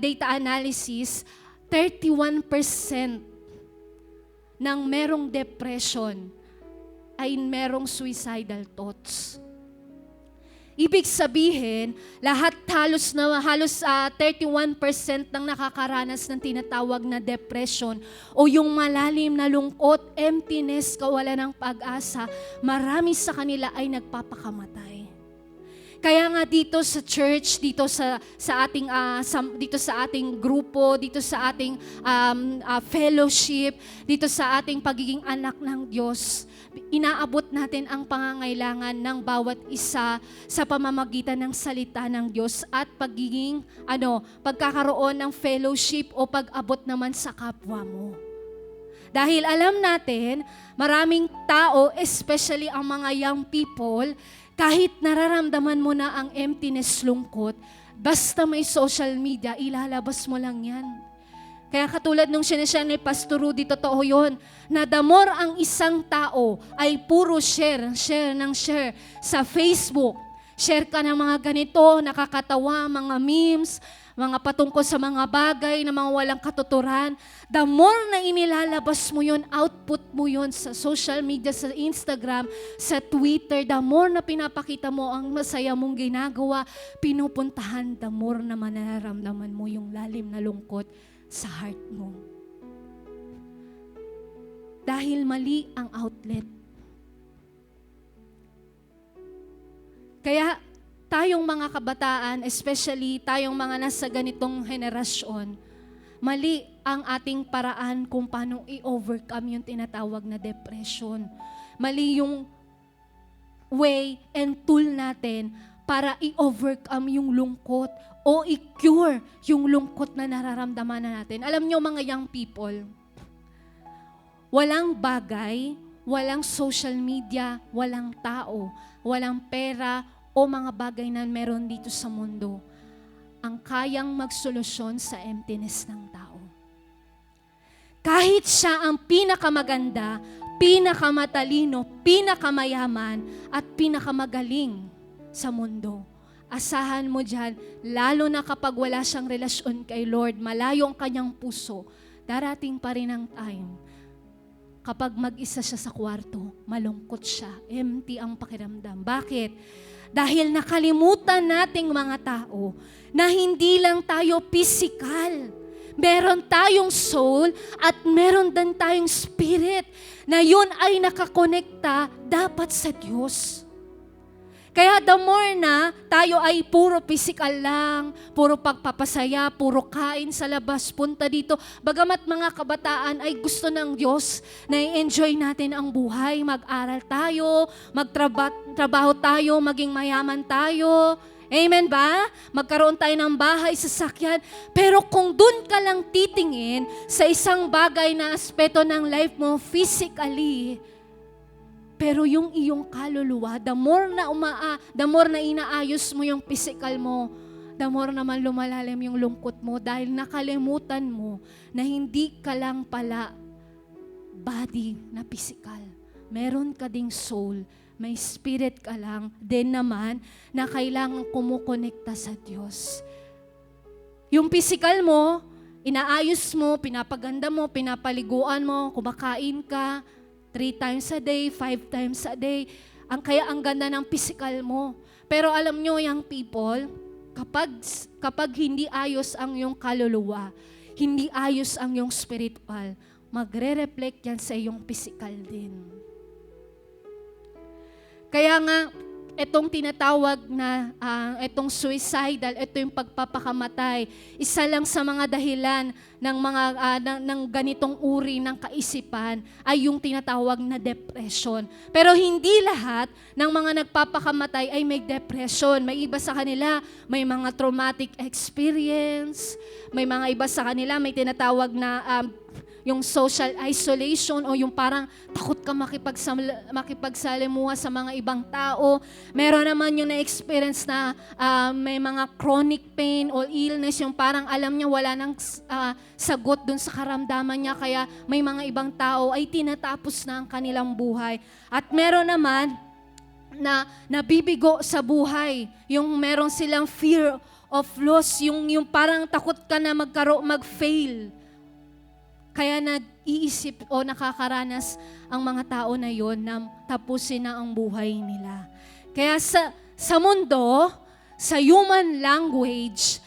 data analysis, 31% ng merong depression ay merong suicidal thoughts. Ibig sabihin, halos 31% ng nakakaranas ng tinatawag na depression o yung malalim na lungkot, emptiness, kawalan ng pag-asa, marami sa kanila ay nagpapakamatay. Kaya nga dito sa church, dito sa ating grupo, dito sa ating fellowship, dito sa ating pagiging anak ng Diyos, inaabot natin ang pangangailangan ng bawat isa sa pamamagitan ng salita ng Diyos at pagkakaroon ng fellowship o pag-abot naman sa kapwa mo. Dahil alam natin, maraming tao, especially ang mga young people, kahit nararamdaman mo na ang emptiness, lungkot, basta may social media, ilalabas mo lang yan. Kaya katulad nung sinashare ni Pastor Rudy, totoo yun, na the more ang isang tao ay puro share sa Facebook, Share ka ng mga ganito, nakakatawa, mga memes, mga patungkol sa mga bagay na mga walang katuturan. The more na inilalabas mo yun, output mo yun sa social media, sa Instagram, sa Twitter, the more na pinapakita mo ang masaya mong ginagawa, pinupuntahan, the more na manaramdaman mo yung lalim na lungkot sa heart mo. Dahil mali ang outlet. Kaya tayong mga kabataan, especially tayong mga nasa ganitong henerasyon, mali ang ating paraan kung paano i-overcome yung tinatawag na depression. Mali yung way and tool natin para i-overcome yung lungkot o i-cure yung lungkot na nararamdaman na natin. Alam nyo mga young people, walang bagay, walang social media, walang tao, walang pera, o mga bagay na meron dito sa mundo ang kayang magsolusyon sa emptiness ng tao. Kahit siya ang pinakamaganda, pinakamatalino, pinakamayaman, at pinakamagaling sa mundo. Asahan mo dyan, lalo na kapag wala siyang relasyon kay Lord, malayo ang kanyang puso, darating pa rin ang time. Kapag mag-isa siya sa kwarto, malungkot siya, empty ang pakiramdam. Bakit? Dahil nakalimutan nating mga tao na hindi lang tayo physical. Meron tayong soul at meron din tayong spirit na yun ay nakakonekta dapat sa Diyos. Kaya the more na tayo ay puro physical lang, puro pagpapasaya, puro kain sa labas, punta dito. Bagamat mga kabataan ay gusto ng Diyos na i-enjoy natin ang buhay, mag-aral tayo, magtrabaho tayo, maging mayaman tayo. Amen ba? Magkaroon tayo ng bahay, sasakyan. Pero kung dun ka lang titingin sa isang bagay na aspeto ng life mo physically, pero yung iyong kaluluwa, the more na inaayos mo yung physical mo, the more naman lumalalim yung lungkot mo dahil nakalimutan mo na hindi ka lang pala body na physical. Meron ka ding soul, may spirit ka lang, din naman na kailangan kumukonekta sa Diyos. Yung physical mo, inaayos mo, pinapaganda mo, pinapaliguan mo, kumakain ka, 3 times a day, 5 times a day. Ang ganda ng physical mo. Pero alam nyo, young people, kapag hindi ayos ang iyong kaluluwa, hindi ayos ang iyong spiritual, magre-reflect yan sa iyong physical din. Kaya nga, itong tinatawag na itong suicidal, ito yung pagpapakamatay, isa lang sa mga dahilan ng mga ng ganitong uri ng kaisipan ay yung tinatawag na depression. Pero hindi lahat ng mga nagpapakamatay ay may depression. May iba sa kanila may mga traumatic experience, may mga iba sa kanila may tinatawag na yung social isolation o yung parang takot ka makipagsalimuha sa mga ibang tao. Meron naman yung na-experience na may mga chronic pain or illness, yung parang alam niya wala nang sagot dun sa karamdaman niya, kaya may mga ibang tao ay tinatapos na ang kanilang buhay. At meron naman na nabibigo sa buhay, yung meron silang fear of loss, yung parang takot ka na mag-fail. Kaya nag-iisip o nakakaranas ang mga tao na yon na tapusin na ang buhay nila. Kaya sa mundo, sa human language,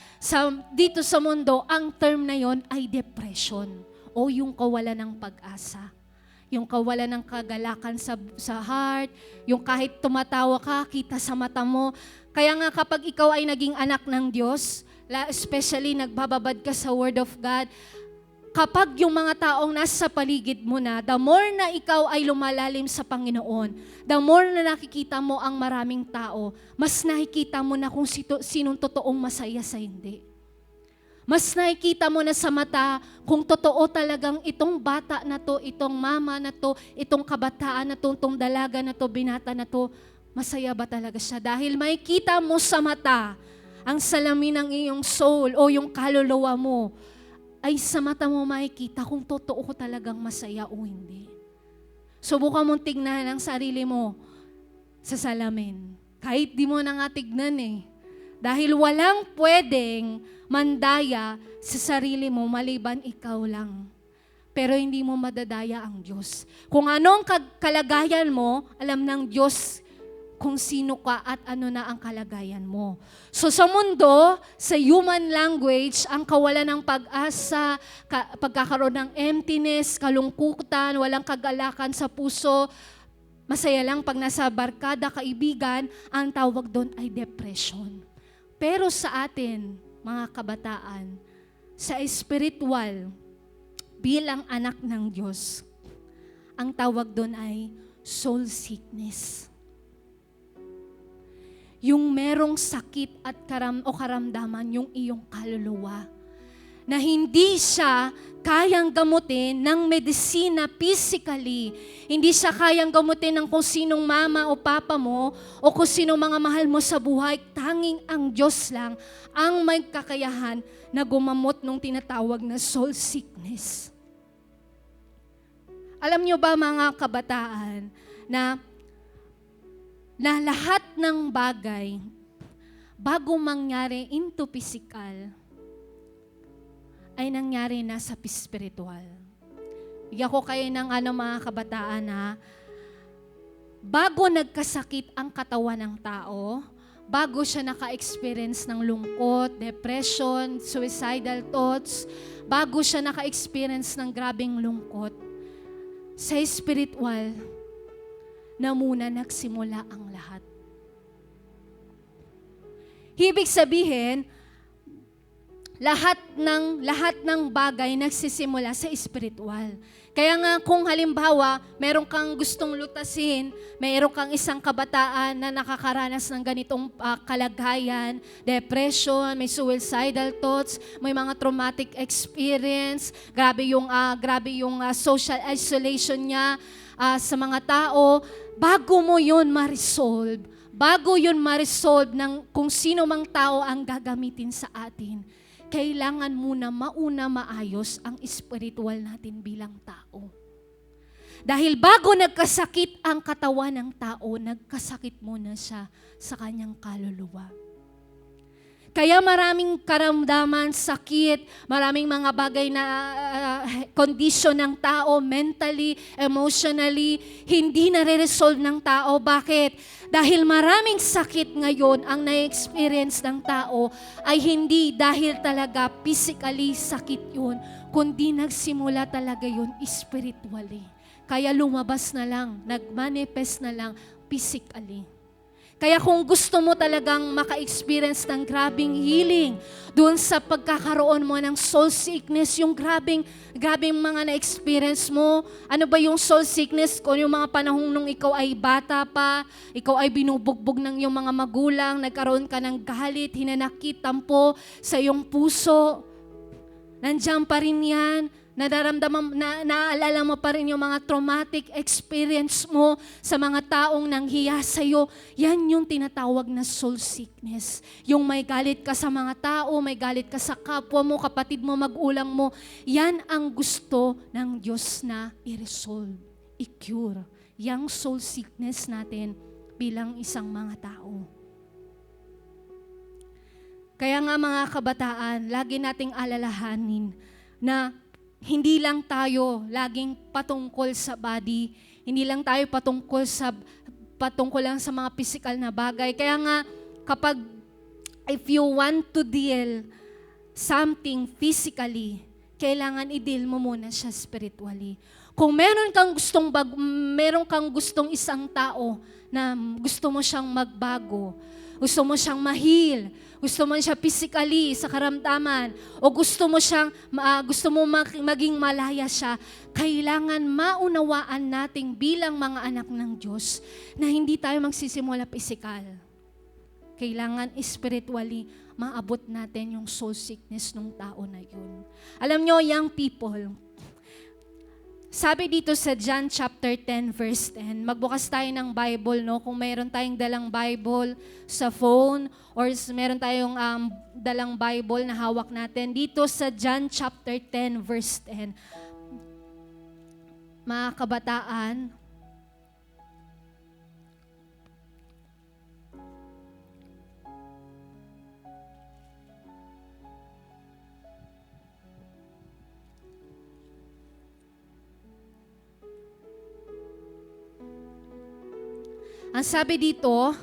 dito sa mundo, ang term na yon ay depression o yung kawalan ng pag-asa. Yung kawalan ng kagalakan sa heart, yung kahit tumatawa ka, kita sa mata mo. Kaya nga kapag ikaw ay naging anak ng Diyos, especially nagbababad ka sa Word of God, kapag yung mga taong nasa paligid mo na, the more na ikaw ay lumalalim sa Panginoon, the more na nakikita mo ang maraming tao, mas nakikita mo na kung sinong totoong masaya sa hindi. Mas nakikita mo na sa mata kung totoo talagang itong bata na to, itong mama na to, itong kabataan na to, itong dalaga na to, binata na to, masaya ba talaga siya? Dahil makikita mo sa mata ang salamin ng iyong soul o yung kaluluwa mo, ay sa mata mo makikita kung totoo ko talagang masaya o hindi. Subukan mong tignan ang sarili mo sa salamin. Kahit di mo na nga tignan eh. Dahil walang pwedeng mandaya sa sarili mo maliban ikaw lang. Pero hindi mo madadaya ang Diyos. Kung anong kalagayan mo, alam ng Diyos kung sino ka at ano na ang kalagayan mo. So sa mundo, sa human language, ang kawalan ng pag-asa, pagkakaroon ng emptiness, kalungkutan, walang kagalakan sa puso, masaya lang pag nasa barkada, kaibigan, ang tawag doon ay depression. Pero sa atin, mga kabataan, sa spiritual, bilang anak ng Diyos, ang tawag doon ay soul sickness. Yung merong sakit at karamdaman yung iyong kaluluwa na hindi siya kayang gamutin ng medisina physically. Hindi siya kayang gamutin ng kung sinong mama o papa mo o kung sinong mga mahal mo sa buhay. Tanging ang Diyos lang ang may kakayahan na gumamot nung tinatawag na soul sickness. Alam nyo ba mga kabataan na lahat ng bagay, bago mangyari into physical, ay nangyari na sa spiritual. Bigyan ko kayo ng mga kabataan na bago nagkasakit ang katawan ng tao, bago siya naka-experience ng lungkot, depression, suicidal thoughts, bago siya naka-experience ng grabing lungkot, sa spiritual, na muna nagsimula ang lahat. Ibig sabihin, lahat ng bagay nagsisimula sa spiritual. Kaya nga kung halimbawa, meron kang gustong lutasin, meron kang isang kabataan na nakakaranas ng ganitong kalagayan, depression, may suicidal thoughts, may mga traumatic experience, grabe yung social isolation niya sa mga tao, bago mo yun ma-resolve, ng kung sino mang tao ang gagamitin sa atin, kailangan muna mauna maayos ang spiritual natin bilang tao. Dahil bago nagkasakit ang katawan ng tao, nagkasakit muna siya sa kanyang kaluluwa. Kaya maraming karamdaman, sakit, maraming mga bagay na condition ng tao, mentally, emotionally, hindi nare-resolve ng tao. Bakit? Dahil maraming sakit ngayon ang na-experience ng tao ay hindi dahil talaga physically sakit yun, kundi nagsimula talaga yun spiritually. Kaya lumabas na lang, nag-manifest na lang physically. Kaya kung gusto mo talagang maka-experience ng grabing healing, doon sa pagkakaroon mo ng soul sickness, yung grabing mga na-experience mo, ano ba yung soul sickness? Kung yung mga panahon nung ikaw ay bata pa, ikaw ay binubugbog ng iyong mga magulang, nagkaroon ka ng galit, hinanakit, tampo sa iyong puso, nandiyan pa rin yan. Naaalala mo pa rin yung mga traumatic experience mo sa mga taong nanghiya sa'yo. Yan yung tinatawag na soul sickness. Yung may galit ka sa mga tao, may galit ka sa kapwa mo, kapatid mo, magulang mo. Yan ang gusto ng Diyos na i-resolve, i-cure. Yang soul sickness natin bilang isang mga tao. Kaya nga mga kabataan, lagi nating alalahanin na hindi lang tayo laging patungkol sa body, hindi lang tayo patungkol lang sa mga physical na bagay. Kaya nga, if you want to deal something physically, kailangan i-deal mo muna siya spiritually. Kung meron kang gustong isang tao na gusto mo siyang magbago, gusto mo siyang ma-heal, gusto mo siya physically sa karamdaman, o gusto mo maging malaya siya, kailangan maunawaan nating bilang mga anak ng Diyos na hindi tayo magsisimula physical. Kailangan spiritually maabot natin yung soul sickness ng tao na yun. Alam nyo, young people, sabi dito sa John chapter 10 verse 10, magbukas tayo ng Bible, no? Kung mayroon tayong dalang Bible sa phone or meron tayong dalang Bible na hawak natin, dito sa John chapter 10 verse 10. Mga kabataan, Ang sabi dito,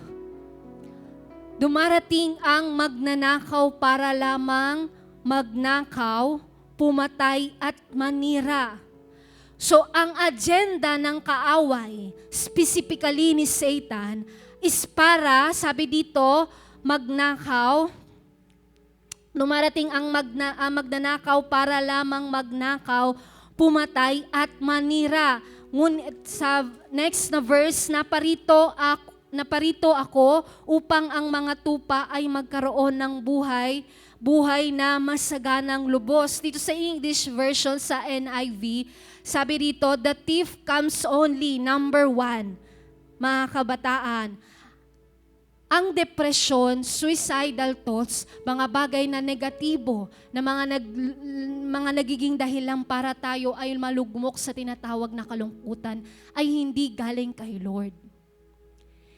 dumarating ang magnanakaw para lamang magnakaw, pumatay at manira. So, ang agenda ng kaaway, specifically ni Satan, is para, sabi dito, magnakaw. Dumarating ang magnanakaw para lamang magnakaw, pumatay at manira. Ngunit sa next na verse, naparito ako upang ang mga tupa ay magkaroon ng buhay na masaganang lubos. Dito sa English version, sa NIV, sabi dito, the thief comes only, number 1, mga kabataan. Ang depression, suicidal thoughts, mga bagay na negatibo, na mga nagiging dahilan para tayo ay malugmok sa tinatawag na kalungkutan, ay hindi galing kay Lord.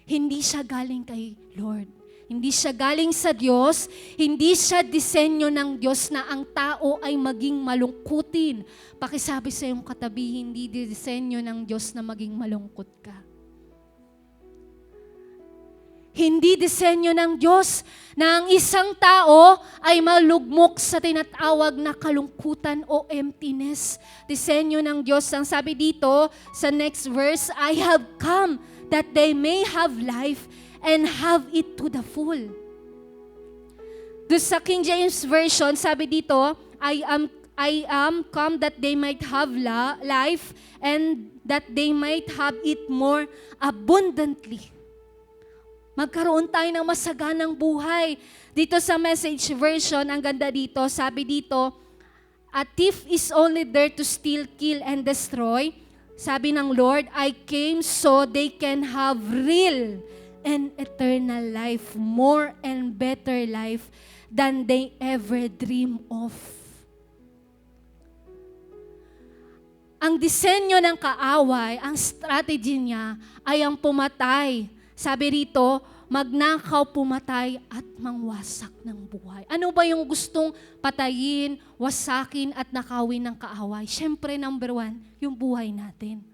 Hindi siya galing kay Lord. Hindi siya galing sa Diyos, hindi siya disenyo ng Diyos na ang tao ay maging malungkutin. Pakisabi sa iyong katabi, hindi disenyo ng Diyos na maging malungkot ka. Hindi disenyo ng Diyos na ang isang tao ay malugmok sa tinatawag na kalungkutan o emptiness. Disenyo ng Diyos, ang sabi dito sa next verse, I have come that they may have life and have it to the full. Doon sa King James Version, sabi dito, I am come that they might have life and that they might have it more abundantly. Magkaroon tayo ng masaganang buhay. Dito sa Message Version, ang ganda dito, sabi dito, a thief is only there to steal, kill, and destroy. Sabi ng Lord, I came so they can have real and eternal life, more and better life than they ever dream of. Ang disenyo ng kaaway, ang strategy niya ay ang pumatay. Sabi rito, magnakaw, pumatay at mangwasak ng buhay. Ano ba yung gustong patayin, wasakin at nakawin ng kaaway? Siyempre, number 1, yung buhay natin.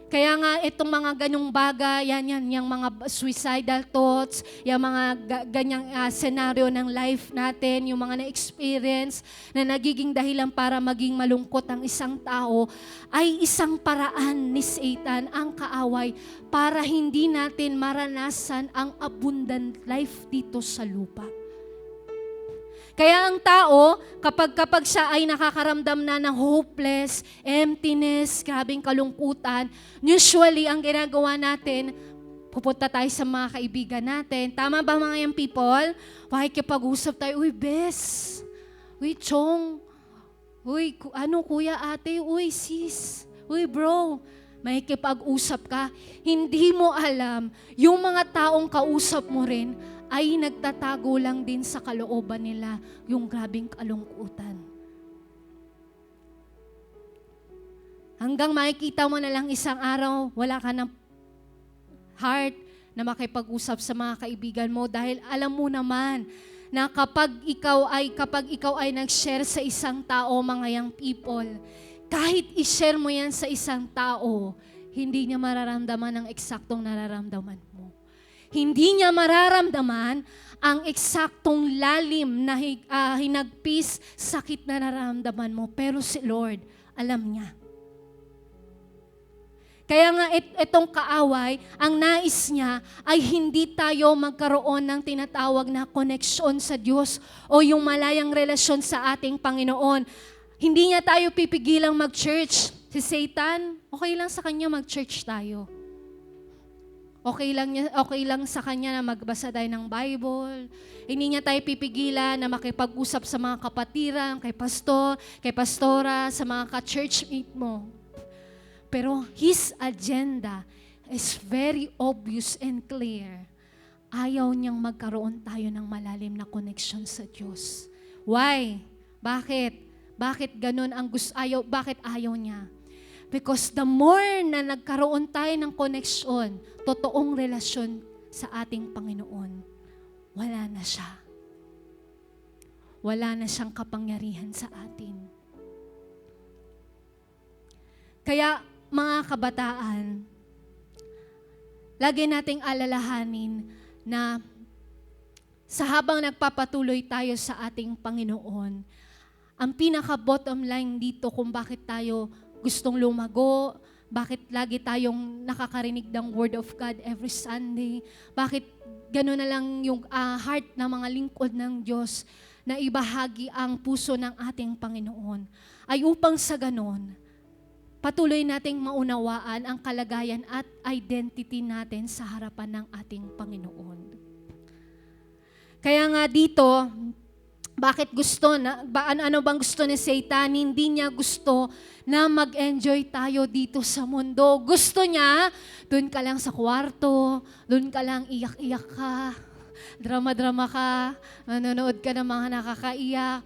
Kaya nga itong mga ganyong bagay, yung mga suicidal thoughts, yung mga ganyang senaryo ng life natin, yung mga na-experience na nagiging dahilan para maging malungkot ang isang tao, ay isang paraan ni Satan, ang kaaway, para hindi natin maranasan ang abundant life dito sa lupa. Kaya ang tao, kapag siya ay nakakaramdam na ng hopeless, emptiness, grabing kalungkutan, usually ang ginagawa natin, pupunta tayo sa mga kaibigan natin. Tama ba mga young people? Makikipag-usap tayo, uy, bes, uy, chong, uy, kuya, ate, uy, sis, uy, bro, makikipag-usap ka. Hindi mo alam, yung mga taong kausap mo rin, ay nagtatago lang din sa kalooban nila yung grabing kalungkutan. Hanggang makikita mo na lang isang araw, wala ka ng heart na makipag-usap sa mga kaibigan mo dahil alam mo naman na kapag ikaw ay nag-share sa isang tao, mga young people, kahit i-share mo yan sa isang tao, hindi niya mararamdaman ang eksaktong nararamdaman mo. Hindi niya mararamdaman ang eksaktong lalim na hinagpis, sakit na nararamdaman mo. Pero si Lord, alam niya. Kaya nga itong kaaway, ang nais niya ay hindi tayo magkaroon ng tinatawag na koneksyon sa Diyos o yung malayang relasyon sa ating Panginoon. Hindi niya tayo pipigilang mag-church. Si Satan, okay lang sa kanya mag-church tayo. Okay lang sa kanya na magbasa tayo ng Bible. Hindi niya tayo pipigilan na makipag-usap sa mga kapatiran, kay pastor, kay pastora, sa mga ka-churchmate mo. Pero his agenda is very obvious and clear. Ayaw niyang magkaroon tayo ng malalim na connection sa Diyos. Why? Bakit? Bakit ganun ang bakit ayaw niya? Because the more na nagkaroon tayo ng koneksyon, totoong relasyon sa ating Panginoon, wala na siya. Wala na siyang kapangyarihan sa atin. Kaya mga kabataan, lagi nating alalahanin na sa habang nagpapatuloy tayo sa ating Panginoon, ang pinaka-bottom line dito kung bakit tayo gustong lumago, bakit lagi tayong nakakarinig ng Word of God every Sunday, bakit gano'n na lang yung heart ng mga lingkod ng Diyos na ibahagi ang puso ng ating Panginoon, ay upang sa gano'n, patuloy nating maunawaan ang kalagayan at identity natin sa harapan ng ating Panginoon. Kaya nga dito, bakit gusto na, ano bang gusto ni Satan? Hindi niya gusto na mag-enjoy tayo dito sa mundo. Gusto niya, doon ka lang sa kwarto, doon ka lang iyak-iyak ka, drama-drama ka, manonood ka ng mga nakakaiyak,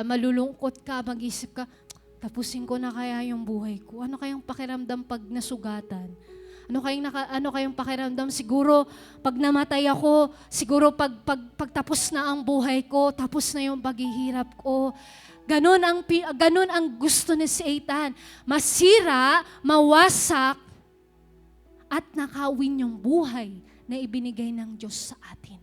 malulungkot ka, mag-isip ka, tapusin ko na kaya yung buhay ko. Ano kayang pakiramdam pag nasugatan? Ano kayang pakiramdam? Siguro, pag namatay ako, siguro pagtapos na ang buhay ko, tapos na yung paghihirap ko. Ganon ang gusto ni Satan. Masira, mawasak, at nakawin yung buhay na ibinigay ng Diyos sa atin.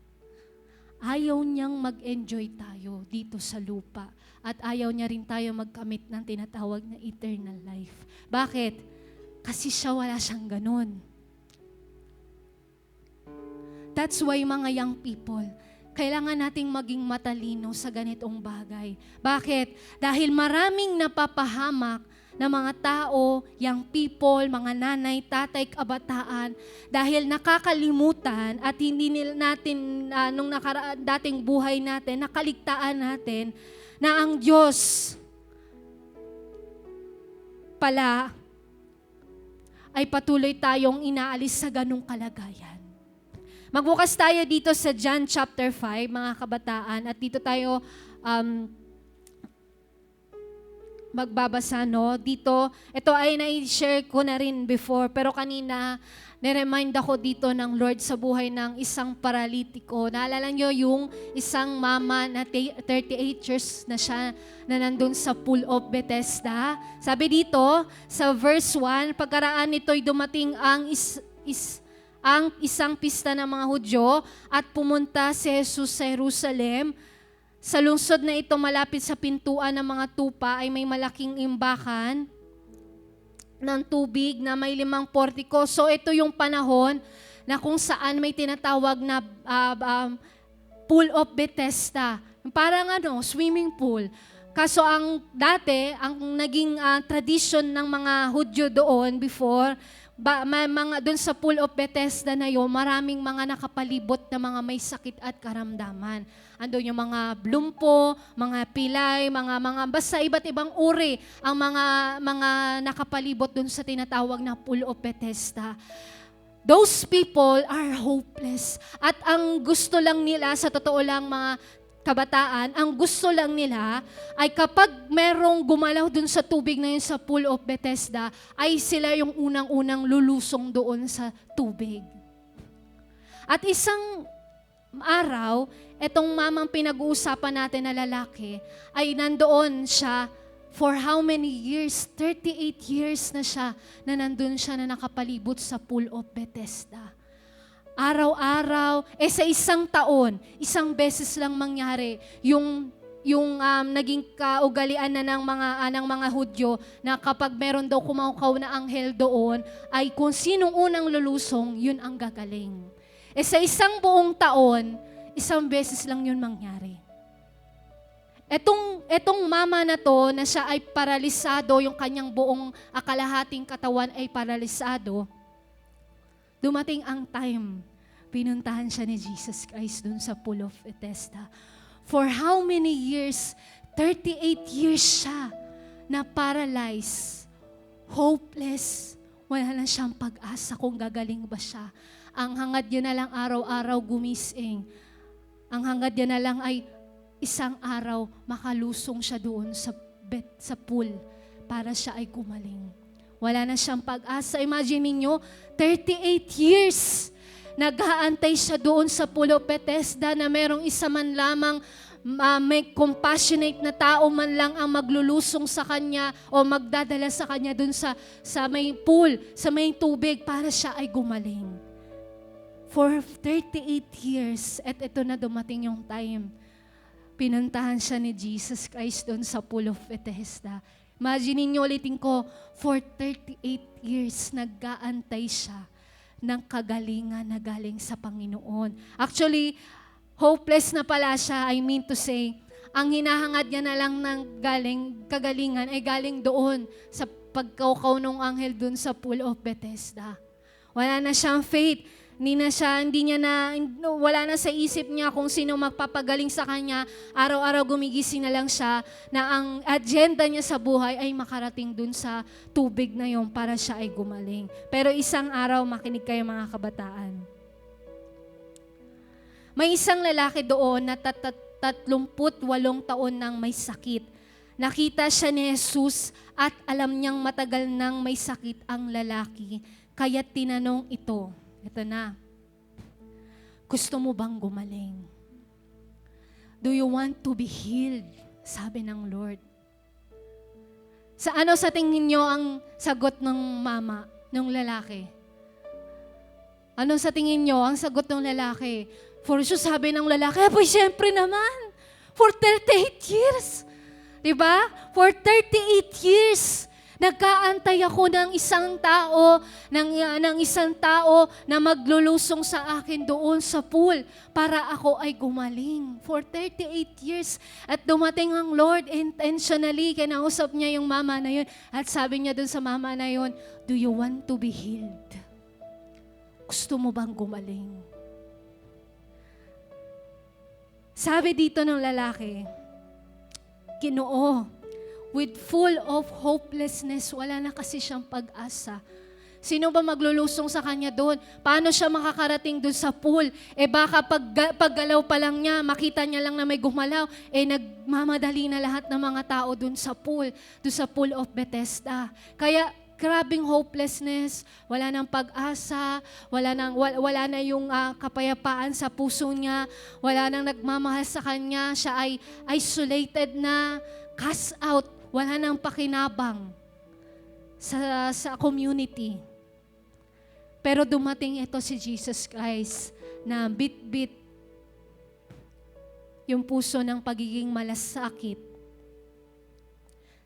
Ayaw niyang mag-enjoy tayo dito sa lupa. At ayaw niya rin tayo magkamit ng tinatawag na eternal life. Bakit? Kasi siya wala siyang ganun. That's why mga young people, kailangan nating maging matalino sa ganitong bagay. Bakit? Dahil maraming napapahamak na mga tao, young people, mga nanay, tatay, kabataan, dahil nakakalimutan at hindi nila natin, nung dating buhay natin, nakaligtaan natin na ang Diyos pala ay patuloy tayong inaalis sa ganung kalagayan. Magbukas tayo dito sa John chapter 5, mga kabataan, at dito tayo magbabasa, no? Dito, ito ay na-share ko na rin before, pero kanina, niremind ako dito ng Lord sa buhay ng isang paralitiko. Naalala nyo yung isang mama na 38 years na siya na nandun sa pool of Bethesda. Sabi dito, sa verse 1, pagkaraan nito'y dumating ang isang pista ng mga Hudyo at pumunta si Jesus sa Jerusalem. Sa lungsod na ito, malapit sa pintuan ng mga tupa, ay may malaking imbakan ng tubig na may 5 portiko. So ito yung panahon na kung saan may tinatawag na pool of Bethesda. Parang swimming pool. Kaso ang dati, ang naging tradition ng mga Hudyo doon before, doon sa pool of Bethesda na yun, maraming mga nakapalibot na mga may sakit at karamdaman. Andun yung mga blumpo, mga pilay, mga basta iba't ibang uri ang mga nakapalibot dun sa tinatawag na pool of Bethesda. Those people are hopeless. At ang gusto lang nila, sa totoo lang mga kabataan, ang gusto lang nila ay kapag merong gumalaw dun sa tubig na yun sa pool of Bethesda, ay sila yung unang-unang lulusong doon sa tubig. At isang araw, etong mamang pinag-uusapan natin na lalaki, ay nandoon siya for how many years? 38 years na siya na nandun siya na nakapalibot sa pool of Bethesda. Araw-araw, sa isang taon, isang beses lang mangyari yung naging kaugalian na ng mga Hudyo na kapag meron daw kumaukaw na anghel doon, ay kung sinong unang lulusong, yun ang gagaling. Sa isang buong taon, isang beses lang yun mangyari. Etong mama na to, na siya ay paralisado, yung kanyang buong akalahating katawan ay paralisado, dumating ang time, pinuntahan siya ni Jesus Christ dun sa pool of Bethesda. For how many years? 38 years siya na paralyzed, hopeless, wala na siyang pag-asa kung gagaling ba siya. Ang hangad niya na lang araw-araw gumising. Ang hangad niya na lang ay isang araw makalusong siya doon sa pool para siya ay gumaling. Wala na siyang pag-asa. Imagine niyo, 38 years nag-aantay siya doon sa pool of Bethesda na merong isa man lamang may compassionate na tao man lang ang maglulusong sa kanya o magdadala sa kanya doon sa may pool, sa may tubig para siya ay gumaling. For 38 years, at ito na dumating yung time, pinuntahan siya ni Jesus Christ doon sa Pool of Bethesda. Imagine niyo ulitin ko, for 38 years, nag-aantay siya ng kagalingan na galing sa Panginoon. Actually, hopeless na pala siya, I mean to say, ang hinahangad niya na lang ng kagalingan ay galing doon sa pagkaukaw ng anghel doon sa Pool of Bethesda. Wala na siyang faith. Wala na sa isip niya kung sino magpapagaling sa kanya. Araw-araw gumigising na lang siya na ang agenda niya sa buhay ay makarating dun sa tubig na yon para siya ay gumaling. Pero isang araw, makinig kayo mga kabataan. May isang lalaki doon na 38 taon nang may sakit. Nakita siya ni Jesus at alam niyang matagal nang may sakit ang lalaki. Kaya tinanong ito na, gusto mo bang gumaling? Do you want to be healed? Sabi ng Lord. Sa tingin niyo ang sagot ng mama, ng lalaki? Ano sa tingin niyo ang sagot ng lalaki? For sure, sabi ng lalaki, syempre naman, for 38 years. Diba? For 38 years. Nagkaantay ako ng isang tao na maglulusong sa akin doon sa pool para ako ay gumaling. For 38 years. At dumating ang Lord intentionally, kinausap niya yung mama na yun. At sabi niya doon sa mama na yun, do you want to be healed? Gusto mo bang gumaling? Sabi dito ng lalaki, Ginoo, with full of hopelessness, wala na kasi siyang pag-asa. Sino ba maglulusong sa kanya doon? Paano siya makakarating doon sa pool? Baka paggalaw pa lang niya, makita niya lang na may gumalaw, nagmamadali na lahat ng mga tao doon sa pool of Bethesda. Kaya, grabing hopelessness, wala nang pag-asa, wala na yung kapayapaan sa puso niya, wala nang nagmamahal sa kanya, siya ay isolated na, cast out, wala nang pakinabang sa community. Pero dumating ito si Jesus Christ na bit-bit yung puso ng pagiging malasakit.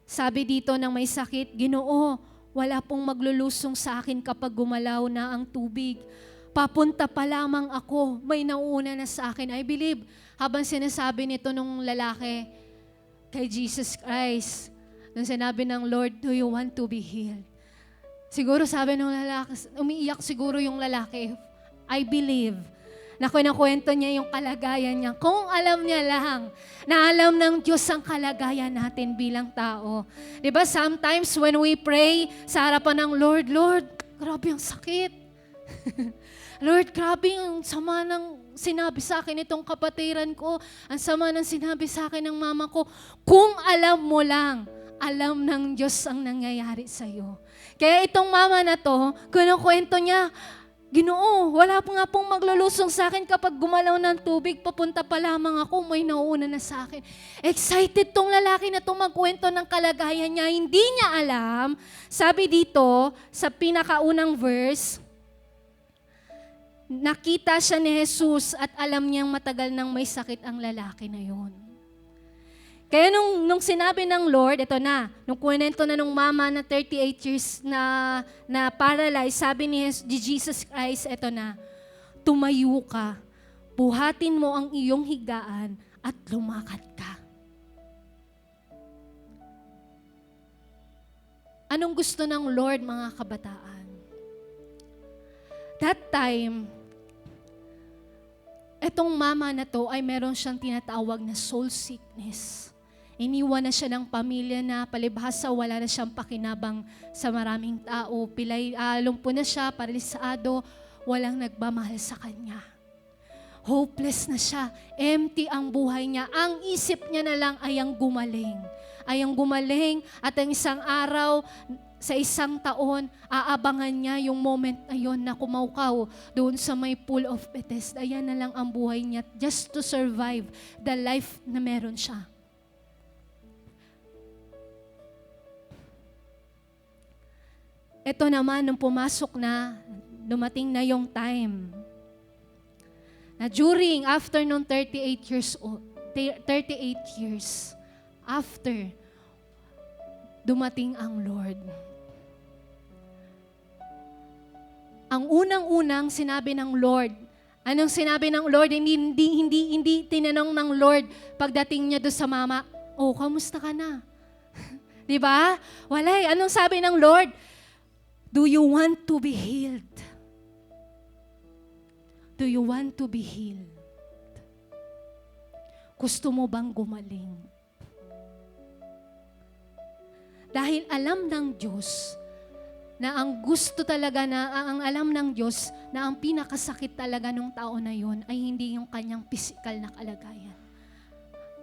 Sabi dito ng may sakit, Ginoo, wala pong maglulusong sa akin kapag gumalaw na ang tubig. Papunta pa lamang ako, may nauuna na sa akin. I believe, habang sinasabi nito nung lalaki kay Jesus Christ, nung sinabi ng Lord, do you want to be healed? Siguro sabi ng lalaki, umiiyak siguro yung lalaki. I believe na kwento niya yung kalagayan niya. Kung alam niya lang, na alam ng Diyos ang kalagayan natin bilang tao. Diba, sometimes when we pray sa harapan ng Lord, grabe ang sakit. Lord, grabe ang sama ng sinabi sa akin itong kapatiran ko. Ang sama ng sinabi sa akin ng mama ko. Kung alam mo lang, alam ng Diyos ang nangyayari sa iyo. Kaya itong mama na to, kinukwento niya, Ginoo, wala pa nga pong maglulusong sa akin kapag gumalaw ng tubig, papunta pa lamang ako, may nauuna na sa akin. Excited tong lalaki na itong magkwento ng kalagayan niya. Hindi niya alam, sabi dito, sa pinakaunang verse, nakita siya ni Jesus at alam niyang matagal nang may sakit ang lalaki na yon. Kaya nung sinabi ng Lord, ito na, nung kwento na nung mama na 38 years na paralyzed, sabi ni Jesus Christ, ito na, tumayo ka, buhatin mo ang iyong higaan at lumakad ka. Anong gusto ng Lord, mga kabataan? That time, etong mama na to ay meron siyang tinatawag na soul sickness. Iniwan na siya ng pamilya na palibhasa, wala na siyang pakinabang sa maraming tao. Lumpo na siya, paralisado, walang nagmamahal sa kanya. Hopeless na siya, empty ang buhay niya. Ang isip niya na lang ay ang gumaling. At ang isang araw, sa isang taon, aabangan niya yung moment na yun na kumaukaw doon sa may Pool of Bethesda. Yan na lang ang buhay niya just to survive the life na meron siya. Ito naman, nung pumasok na, dumating na yung time na after nung 38 years old, 38 years after, dumating ang Lord. Ang unang-unang sinabi ng Lord, anong sinabi ng Lord? Hindi tinanong ng Lord pagdating niya doon sa mama, oh, kamusta ka na? Di ba? Wala eh. Anong sabi ng Lord? Do you want to be healed? Do you want to be healed? Gusto mo bang gumaling? Dahil alam ng Diyos na ang gusto talaga ang alam ng Diyos na ang pinakasakit talaga ng tao na yon ay hindi yung kanyang physical na kalagayan.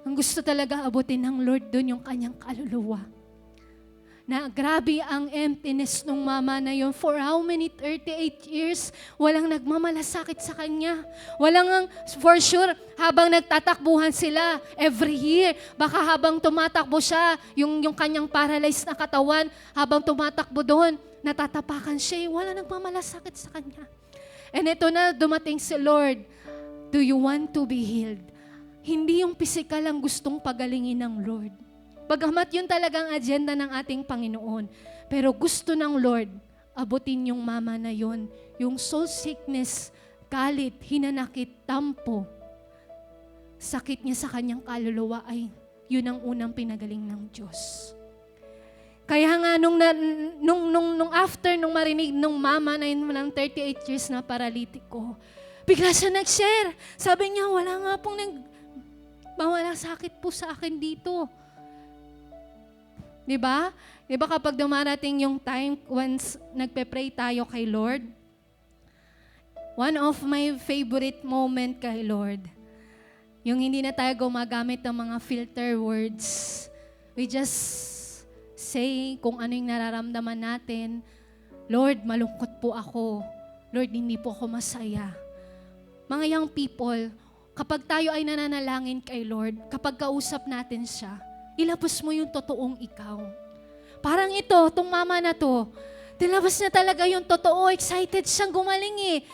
Ang gusto talaga abutin ng Lord doon yung kanyang kaluluwa. Na grabe ang emptiness ng mama na yon for how many 38 years, walang nagmamalasakit sa kanya. Walang, for sure, habang nagtatakbuhan sila every year, baka habang tumatakbo siya, yung kanyang paralyzed na katawan, habang tumatakbo doon, natatapakan siya, wala nagmamalasakit sa kanya. And ito na, dumating si Lord, do you want to be healed? Hindi yung physical ang gustong pagalingin ng Lord. Bagamat yun talagang agenda ng ating Panginoon. Pero gusto ng Lord, abutin yung mama na yun. Yung soul sickness, galit, hinanakit, tampo. Sakit niya sa kanyang kaluluwa ay yun ang unang pinagaling ng Diyos. Kaya nga nung after nung marinig nung mama na yun ng 38 years na paralitiko, bigla siya nag-share. Sabi niya, wala nga pong mawala sakit po sa akin dito. Diba? Diba kapag dumarating yung time once nagpe-pray tayo kay Lord? One of my favorite moment kay Lord, yung hindi na tayo gumagamit ng mga filter words. We just say kung ano yung nararamdaman natin. Lord, malungkot po ako. Lord, hindi po ako masaya. Mga young people, kapag tayo ay nananalangin kay Lord, kapag kausap natin siya, ilabas mo yung totoong ikaw. Parang ito, tong mama na to, tilabas niya talaga yung totoo, excited siyang gumaling eh.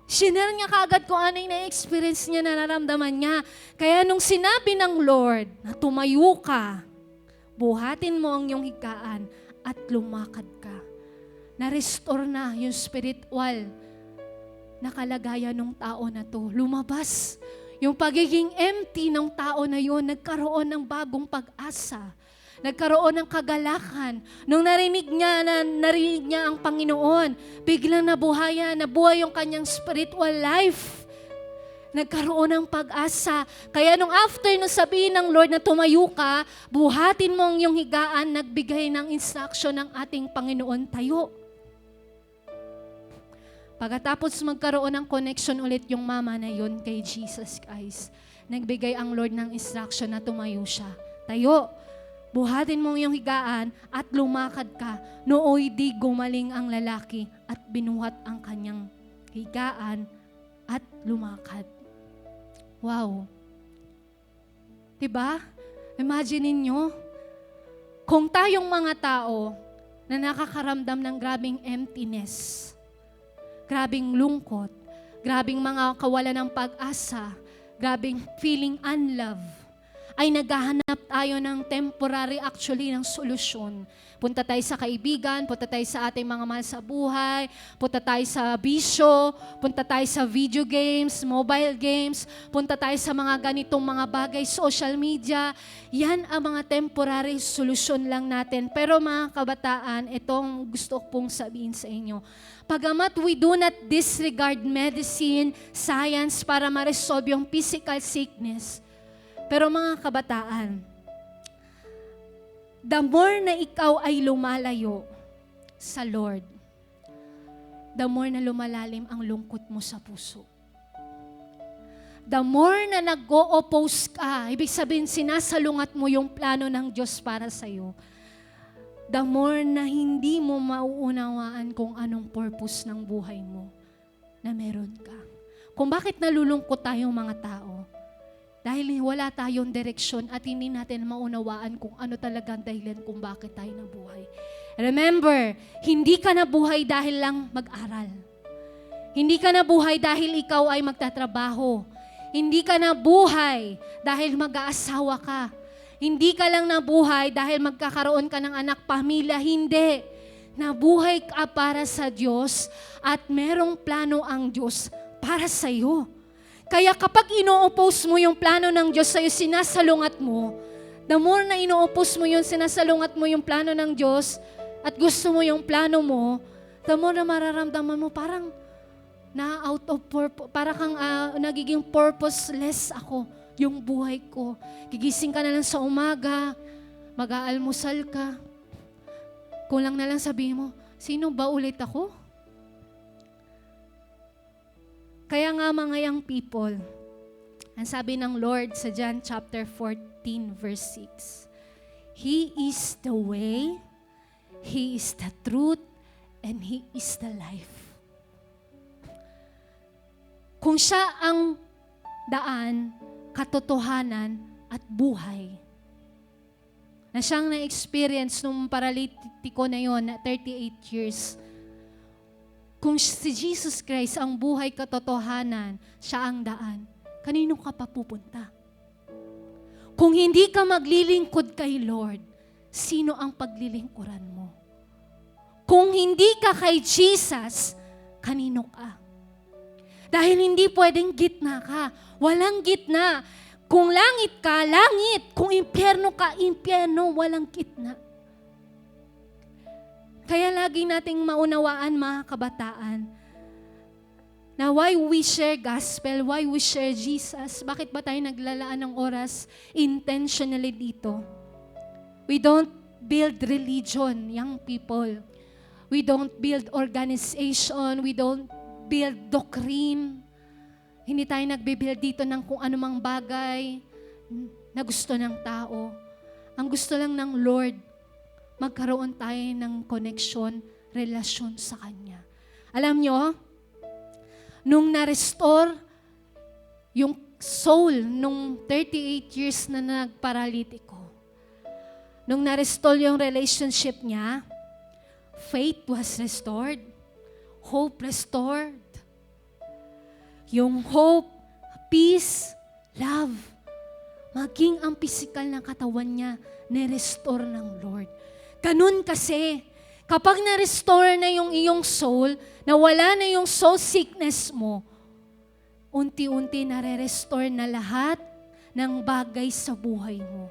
Shinare niya kaagad kung ano yung na-experience niya, nararamdaman niya. Kaya nung sinabi ng Lord na tumayo ka, buhatin mo ang iyong higaan at lumakad ka. Na-restore na yung spiritual na kalagayan ng tao na to. Lumabas. Yung pagiging empty ng tao na yun, nagkaroon ng bagong pag-asa. Nagkaroon ng kagalakan. Nung narinig niya ang Panginoon, biglang nabuhay yung kanyang spiritual life. Nagkaroon ng pag-asa. Kaya nung after nung sabihin ng Lord na tumayo ka, buhatin mo ang iyong higaan, nagbigay ng instruction ng ating Panginoon, tayo. Pagkatapos magkaroon ng connection ulit yung mama na yun kay Jesus Christ, nagbigay ang Lord ng instruction na tumayo siya. Tayo, buhatin mo yung higaan at lumakad ka. Nooy di gumaling ang lalaki at binuhat ang kanyang higaan at lumakad. Wow. Diba? Imagine ninyo, kung tayong mga tao na nakakaramdam ng grabing emptiness, grabing lungkot, grabing mga kawalan ng pag-asa, grabing feeling unloved, ay naghahanap tayo ng temporary actually ng solusyon. Punta tayo sa kaibigan, punta tayo sa ating mga mahal sa buhay, punta tayo sa bisyo, punta tayo sa video games, mobile games, punta tayo sa mga ganitong mga bagay, social media. Yan ang mga temporary solusyon lang natin. Pero mga kabataan, itong gusto kong sabihin sa inyo. Pagamat we do not disregard medicine, science para ma-resolve yung physical sickness. Pero mga kabataan, the more na ikaw ay lumalayo sa Lord, the more na lumalalim ang lungkot mo sa puso. The more na nag-o-oppose ka, ibig sabihin sinasalungat mo yung plano ng Diyos para sa'yo, the more na hindi mo mauunawaan kung anong purpose ng buhay mo na meron ka. Kung bakit nalulungkot tayong mga tao, dahil wala tayong direksyon at hindi natin maunawaan kung ano talagang dahilan kung bakit tayo nabuhay. Remember, hindi ka nabuhay dahil lang mag-aral. Hindi ka nabuhay dahil ikaw ay magtatrabaho. Hindi ka nabuhay dahil mag-aasawa ka. Hindi ka lang nabuhay dahil magkakaroon ka ng anak, pamilya. Hindi. Nabuhay ka para sa Diyos at merong plano ang Diyos para sa iyo. Kaya kapag ino-oppose mo yung plano ng Diyos sa'yo, sinasalungat mo, the more na ino-oppose mo yun, sinasalungat mo yung plano ng Diyos at gusto mo yung plano mo, the more na mararamdaman mo parang na out of purpose, para kang nagiging purposeless ako, yung buhay ko. Gigising ka na lang sa umaga, mag-aalmusal ka, kulang na lang sabihin mo, sino ba ulit ako? Kaya nga mga young people, ang sabi ng Lord sa John chapter 14 verse 6, He is the way, He is the truth, and He is the life. Kung siya ang daan, katotohanan, at buhay, na siyang na-experience nung paralitiko na yon na 38 years, kung si Jesus Christ ang buhay katotohanan, siya ang daan, kanino ka pa pupunta? Kung hindi ka maglilingkod kay Lord, sino ang paglilingkuran mo? Kung hindi ka kay Jesus, kanino ka? Dahil hindi pwedeng gitna ka. Walang gitna. Kung langit ka, langit. Kung impyerno ka, impyerno. Walang gitna. Kaya lagi nating maunawaan mga kabataan na why we share gospel, why we share Jesus. Bakit ba tayo naglalaan ng oras intentionally dito? We don't build religion, young people. We don't build organization. We don't build doctrine. Hindi tayo nagbe-build dito ng kung anumang bagay na gusto ng tao. Ang gusto lang ng Lord, magkaroon tayo ng connection, relasyon sa Kanya. Alam nyo, nung na-restore yung soul nung 38 years na nagparalitiko, nung na-restore yung relationship niya, faith was restored, hope restored. Yung hope, peace, love, maging ang physical na katawan niya, na-restore ng Lord. Ganun kasi, kapag na-restore na yung iyong soul, nawala na yung soul sickness mo, unti-unti nare-restore na lahat ng bagay sa buhay mo.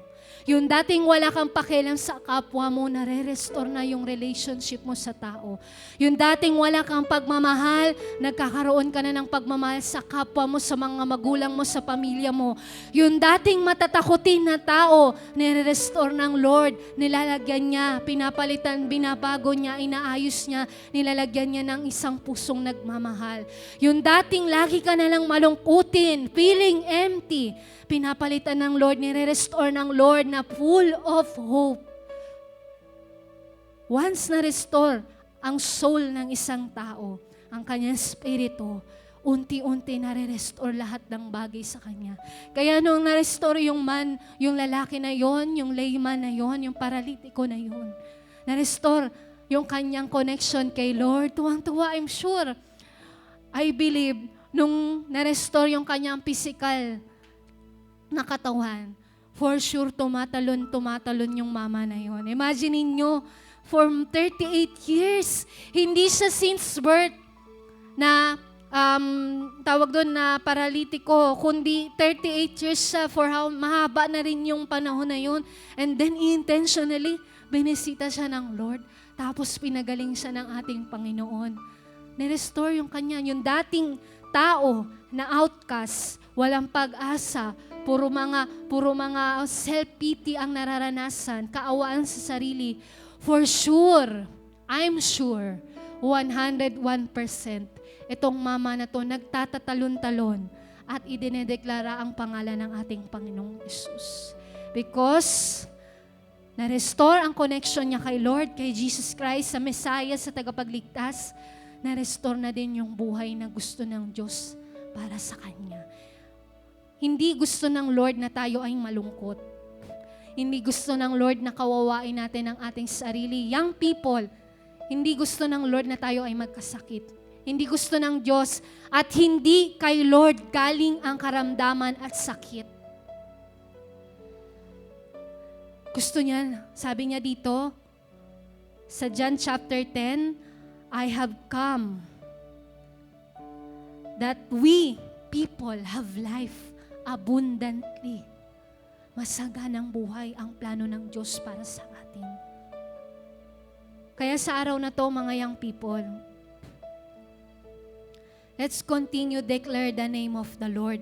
Yung dating wala kang pakialam sa kapwa mo, nare-restore na yung relationship mo sa tao. Yung dating wala kang pagmamahal, nagkakaroon ka na ng pagmamahal sa kapwa mo, sa mga magulang mo, sa pamilya mo. Yung dating matatakotin na tao, nare-restore ng Lord, nilalagyan niya, pinapalitan, binabago niya, inaayos niya, nilalagyan niya ng isang pusong nagmamahal. Yung dating lagi ka na lang malungkutin, feeling empty, pinapalitan ng Lord, nire-restore ng Lord na full of hope. Once na-restore ang soul ng isang tao, ang kanyang spirito, unti-unti nare-restore lahat ng bagay sa kanya. Kaya nung na-restore yung lalaki na yon, yung layman na yon, yung paralitiko na yon, na-restore yung kanyang connection kay Lord, tuwang-tuwa, I'm sure. I believe, nung na-restore yung kanyang physical na katawan, for sure tumatalon yung mama na yon. Imagine niyo, for 38 years, hindi siya since birth na tawag doon na paralitiko, kundi 38 years siya for mahaba na rin yung panahon na yon. And then intentionally, binisita siya ng Lord, tapos pinagaling siya ng ating Panginoon. Nirestore yung kanya, yung dating tao na outcast, walang pag-asa, puro mga self-pity ang nararanasan, kaawaan sa sarili. For sure, I'm sure, 101%, itong mama na to nagtatatalon-talon at idinedeklara ang pangalan ng ating Panginoong Yesus. Because na-restore ang connection niya kay Lord, kay Jesus Christ, sa Messiah, sa tagapagligtas, na-restore na din yung buhay na gusto ng Diyos para sa Kanya. Hindi gusto ng Lord na tayo ay malungkot. Hindi gusto ng Lord na kawawain natin ang ating sarili. Young people, hindi gusto ng Lord na tayo ay magkasakit. Hindi gusto ng Diyos at hindi kay Lord galing ang karamdaman at sakit. Gusto niya, sabi niya dito, sa John chapter 10, I have come that we people have life abundantly. Masaganang buhay ang plano ng Diyos para sa atin. Kaya sa araw na to, mga young people, let's continue declare the name of the Lord.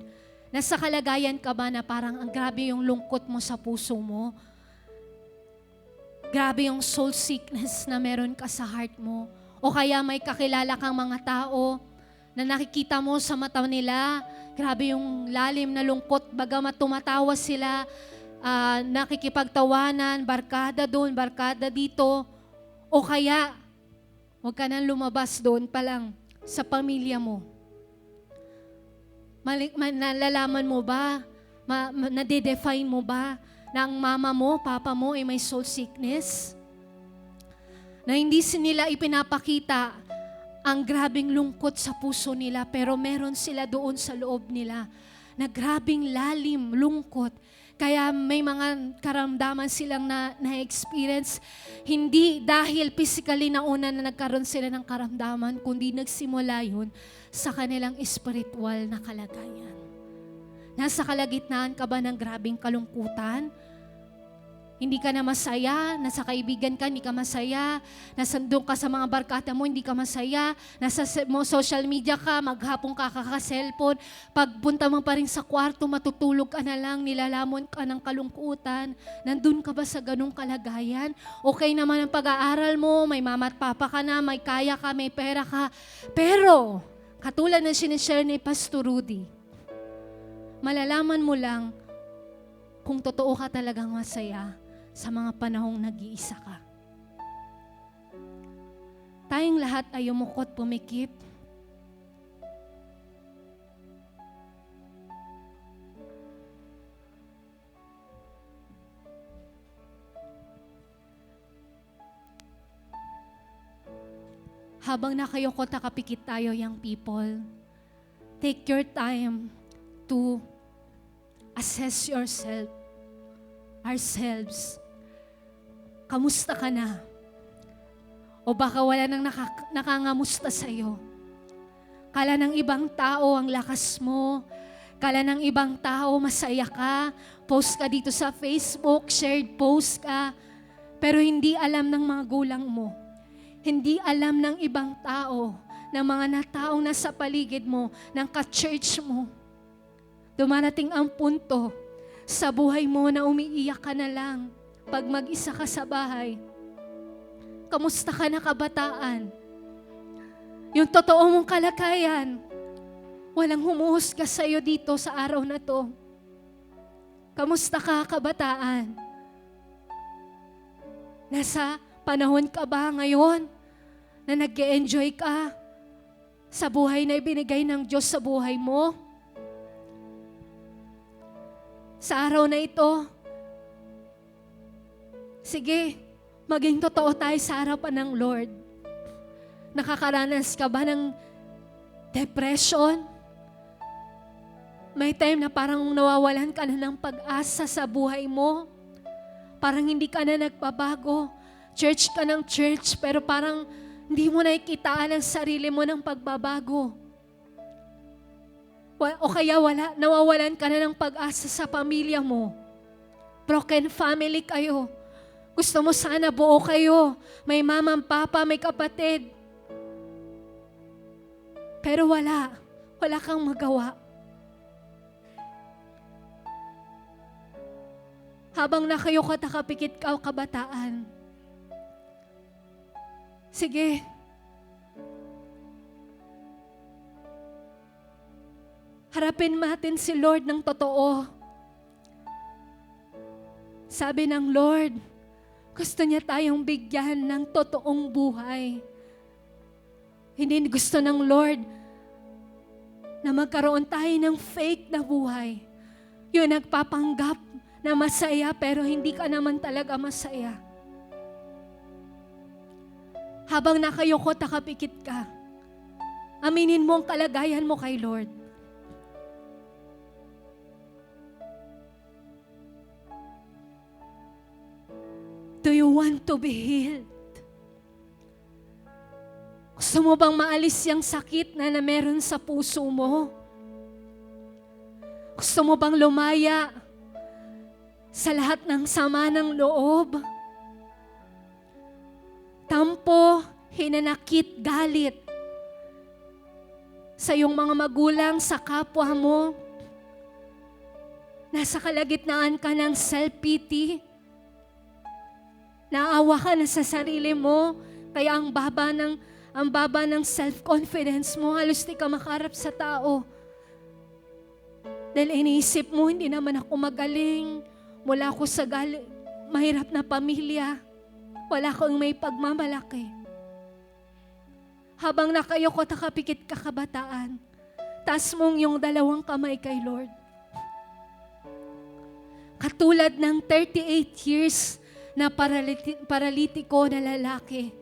Nasa kalagayan ka ba na parang ang grabe yung lungkot mo sa puso mo? Grabe yung soul sickness na meron ka sa heart mo? O kaya may kakilala kang mga tao na nakikita mo sa mata nila, grabe yung lalim na lungkot, bagamat tumatawa sila, nakikipagtawanan, barkada doon, barkada dito. O kaya, huwag ka nang lumabas doon pa lang sa pamilya mo. Nalalaman mo ba, nadedefine mo ba na ang mama mo, papa mo ay may soul sickness? Na hindi nila ipinapakita ang grabing lungkot sa puso nila, pero meron sila doon sa loob nila na grabing lalim, lungkot. Kaya may mga karamdaman silang na-experience, hindi dahil physically na una na nagkaroon sila ng karamdaman, kundi nagsimula yun sa kanilang spiritual na kalagayan. Nasa kalagitnaan ka ba ng grabing kalungkutan? Hindi ka na masaya, nasa kaibigan ka, hindi ka masaya, nasandong ka sa mga barkada mo, hindi ka masaya, nasa social media ka, maghapong ka kaka-cellphone, pagpunta mo pa rin sa kwarto, matutulog ka na lang, nilalamon ka ng kalungkutan, nandun ka ba sa ganung kalagayan? Okay naman ang pag-aaral mo, may mama at papa ka na, may kaya ka, may pera ka, pero katulad ng sinishare ni Pastor Rudy, malalaman mo lang kung totoo ka talagang masaya sa mga panahong nag-iisa ka. Tayong lahat ay umukot, pumikip. Habang nakayukot, nakapikit tayo, young people, take your time to assess yourself, ourselves. Kamusta ka na? O baka wala nang nakangamusta sa'yo? Kala ng ibang tao ang lakas mo. Kala ng ibang tao masaya ka. Post ka dito sa Facebook, shared post ka. Pero hindi alam ng mga gulang mo. Hindi alam ng ibang tao, ng mga taong nasa paligid mo, ng ka-church mo. Dumarating ang punto sa buhay mo na umiiyak ka na lang pag mag-isa ka sa bahay. Kamusta ka na, kabataan? Yung totoo mong kalagayan, walang humuhusga sa'yo dito sa araw na to. Kamusta ka, kabataan? Nasa panahon ka ba ngayon na nag-e-enjoy ka sa buhay na ibinigay ng Diyos sa buhay mo? Sa araw na ito, sige, maging totoo tayo sa harapan ng Lord. Nakakaranas ka ba ng depression? May time na parang nawawalan ka na ng pag-asa sa buhay mo. Parang hindi ka na nagbabago. Church ka ng church, pero parang hindi mo nakikitaan ang sarili mo ng pagbabago. O kaya nawawalan ka na ng pag-asa sa pamilya mo. Broken family kayo. Gusto mo sana buo kayo. May mama, papa, may kapatid. Pero wala kang magawa. Habang nakayukot, nakapikit ka o kabataan, sige, harapin natin si Lord ng totoo. Sabi ng Lord, gusto niya tayong bigyan ng totoong buhay. Hindi gusto ng Lord na magkaroon tayo ng fake na buhay. Yung nagpapanggap na masaya pero hindi ka naman talaga masaya. Habang nakayukot, nakapikit ka, Aminin mo ang kalagayan mo kay Lord. Do you want to be healed? Gusto mo bang maalis yung sakit na meron sa puso mo? Gusto mo bang lumaya sa lahat ng sama ng loob? Tampo, hinanakit, galit sa iyong mga magulang, sa kapwa mo. Nasa kalagitnaan ka ng self-pity. Naawa ka na sa sarili mo, kaya ang baba ng self-confidence mo, halos di ka makarap sa tao. Dahil iniisip mo, hindi naman ako magaling, wala ako sa mahirap na pamilya, wala akong may pagmamalaki. Habang nakayoko at nakapikit ka kabataan, taas mong yung 2 kamay kay Lord. Katulad ng 38 years na paralitiko na lalaki.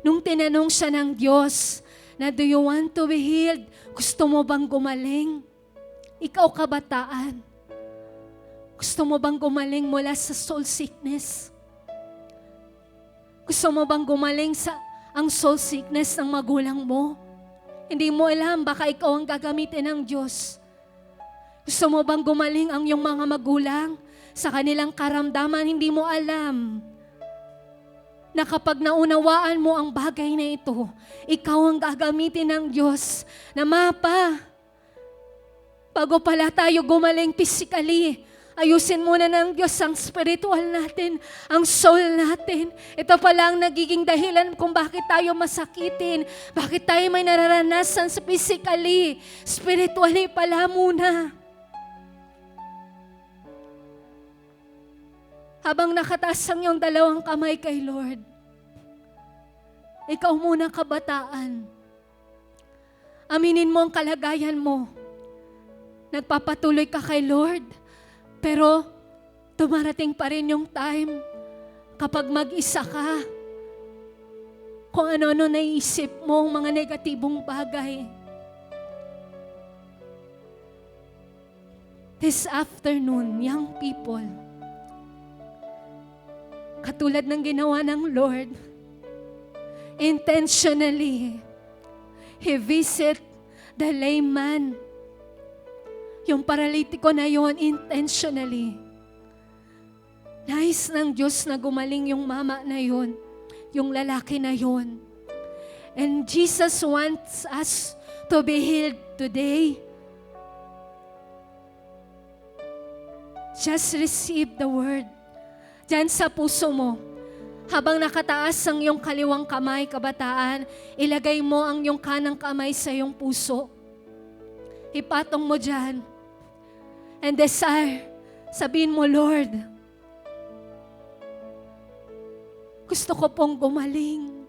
Nung tinanong siya ng Diyos na, do you want to be healed? Gusto mo bang gumaling? Ikaw kabataan. Gusto mo bang gumaling mula sa soul sickness? Gusto mo bang gumaling sa ang soul sickness ng magulang mo? Hindi mo alam, baka ikaw ang gagamitin ng Diyos. Gusto mo bang gumaling ang iyong mga magulang sa kanilang karamdaman? Hindi mo alam na kapag naunawaan mo ang bagay na ito, ikaw ang gagamitin ng Diyos na bago pala tayo gumaling physically, ayusin muna ng Diyos ang spiritual natin, ang soul natin. Ito pala ang nagiging dahilan kung bakit tayo masakitin, bakit tayo may nararanasan sa physically, spiritually pala muna. Habang nakataas ang iyong 2 kamay kay Lord, ikaw muna kabataan. Aminin mo ang kalagayan mo. Nagpapatuloy ka kay Lord, pero dumarating pa rin yung time kapag mag-isa ka, kung ano-ano naiisip mo, mga negatibong bagay. This afternoon, young people, katulad ng ginawa ng Lord, intentionally, He visit the lame man. Yung paralitiko na yon, intentionally. Nais ng Diyos na gumaling yung mama na yon, yung lalaki na yon. And Jesus wants us to be healed today. Just receive the word. Diyan sa puso mo, habang nakataas ang iyong kaliwang kamay, kabataan, ilagay mo ang iyong kanang kamay sa iyong puso. Ipatong mo diyan. And desire, sabihin mo, Lord, gusto ko pong gumaling.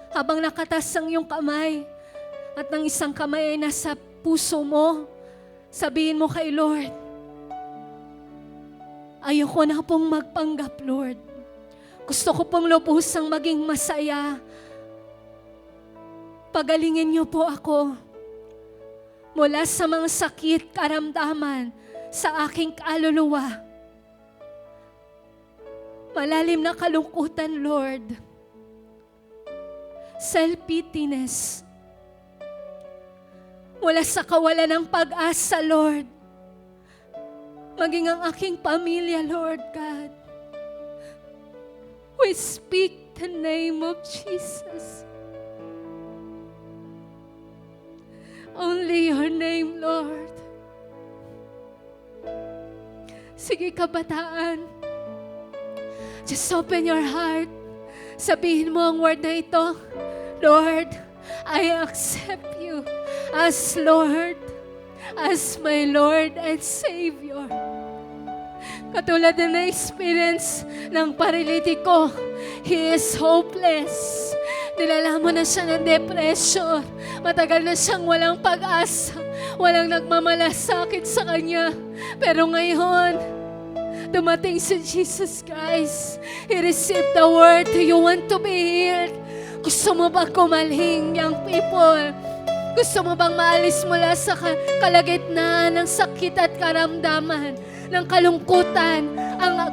Habang nakataas ang iyong kamay, at ng isang kamay ay nasa puso mo, sabihin mo kay Lord, ayoko na pong magpanggap, Lord. Gusto ko pong lubusang maging masaya. Pagalingin niyo po ako mula sa mga sakit, karamdaman sa aking kaluluwa. Malalim na kalungkutan, Lord. Self-pityness. Mula sa kawalan ng pag-asa, Lord. Maging ang aking pamilya, Lord God. We speak the name of Jesus. Only your name, Lord. Sige, kabataan. Just open your heart. Sabihin mo ang word na ito. Lord, I accept you as Lord, as my Lord and Savior. Katulad na na-experience ng paralitiko, he is hopeless. Nilala mo na siya ng depression. Matagal na siyang walang pag-asa, walang nagmamalasakit sa kanya. Pero ngayon, dumating si Jesus Christ. He received the word. Do you want to be healed? Gusto mo bang kumalhing, young people? Gusto mo bang maalis mula sa kalagitnaan ng sakit at karamdaman, ng kalungkutan, ang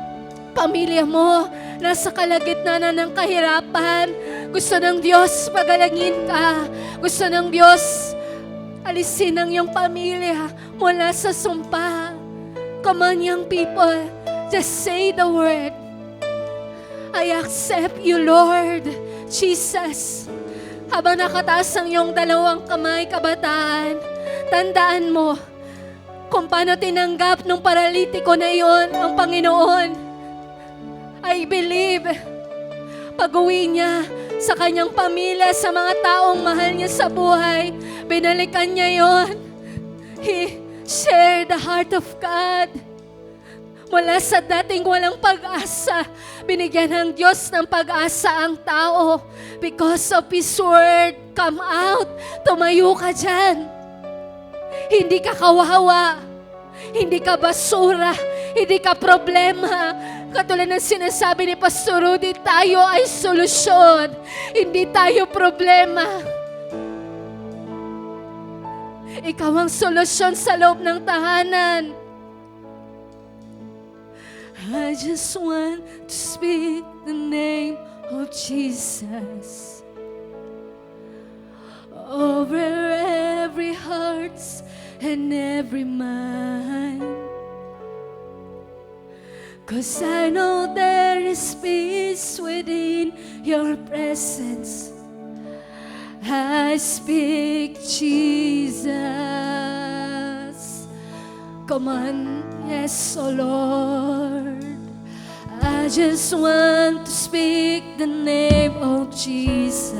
pamilya mo nasa kalagitnaan ng kahirapan? Gusto ng Diyos pagalangin ka. Gusto ng Diyos alisin ang iyong pamilya mula sa sumpa. Come on, young people. Just say the word. I accept you, Lord Jesus. Habang nakataas ang iyong dalawang kamay, kabataan, tandaan mo kung paano tinanggap ng paralitiko na iyon ang Panginoon. I believe, pag-uwi niya sa kanyang pamilya, sa mga taong mahal niya sa buhay, binalikan niya yon. He shared the heart of God. Mula sa dating walang pag-asa, binigyan ng Diyos ng pag-asa ang tao. Because of His Word, come out. Tumayo ka dyan. Hindi ka kawawa. Hindi ka basura. Hindi ka problema. Katulad ng sinasabi ni Pastor Rudy, tayo ay solusyon. Hindi tayo problema. Ikaw ang solusyon sa loob ng tahanan. I just want to speak the name of Jesus over every heart and every mind. 'Cause I know there is peace within your presence. I speak Jesus. Come on, yes, oh Lord. I just want to speak the name of Jesus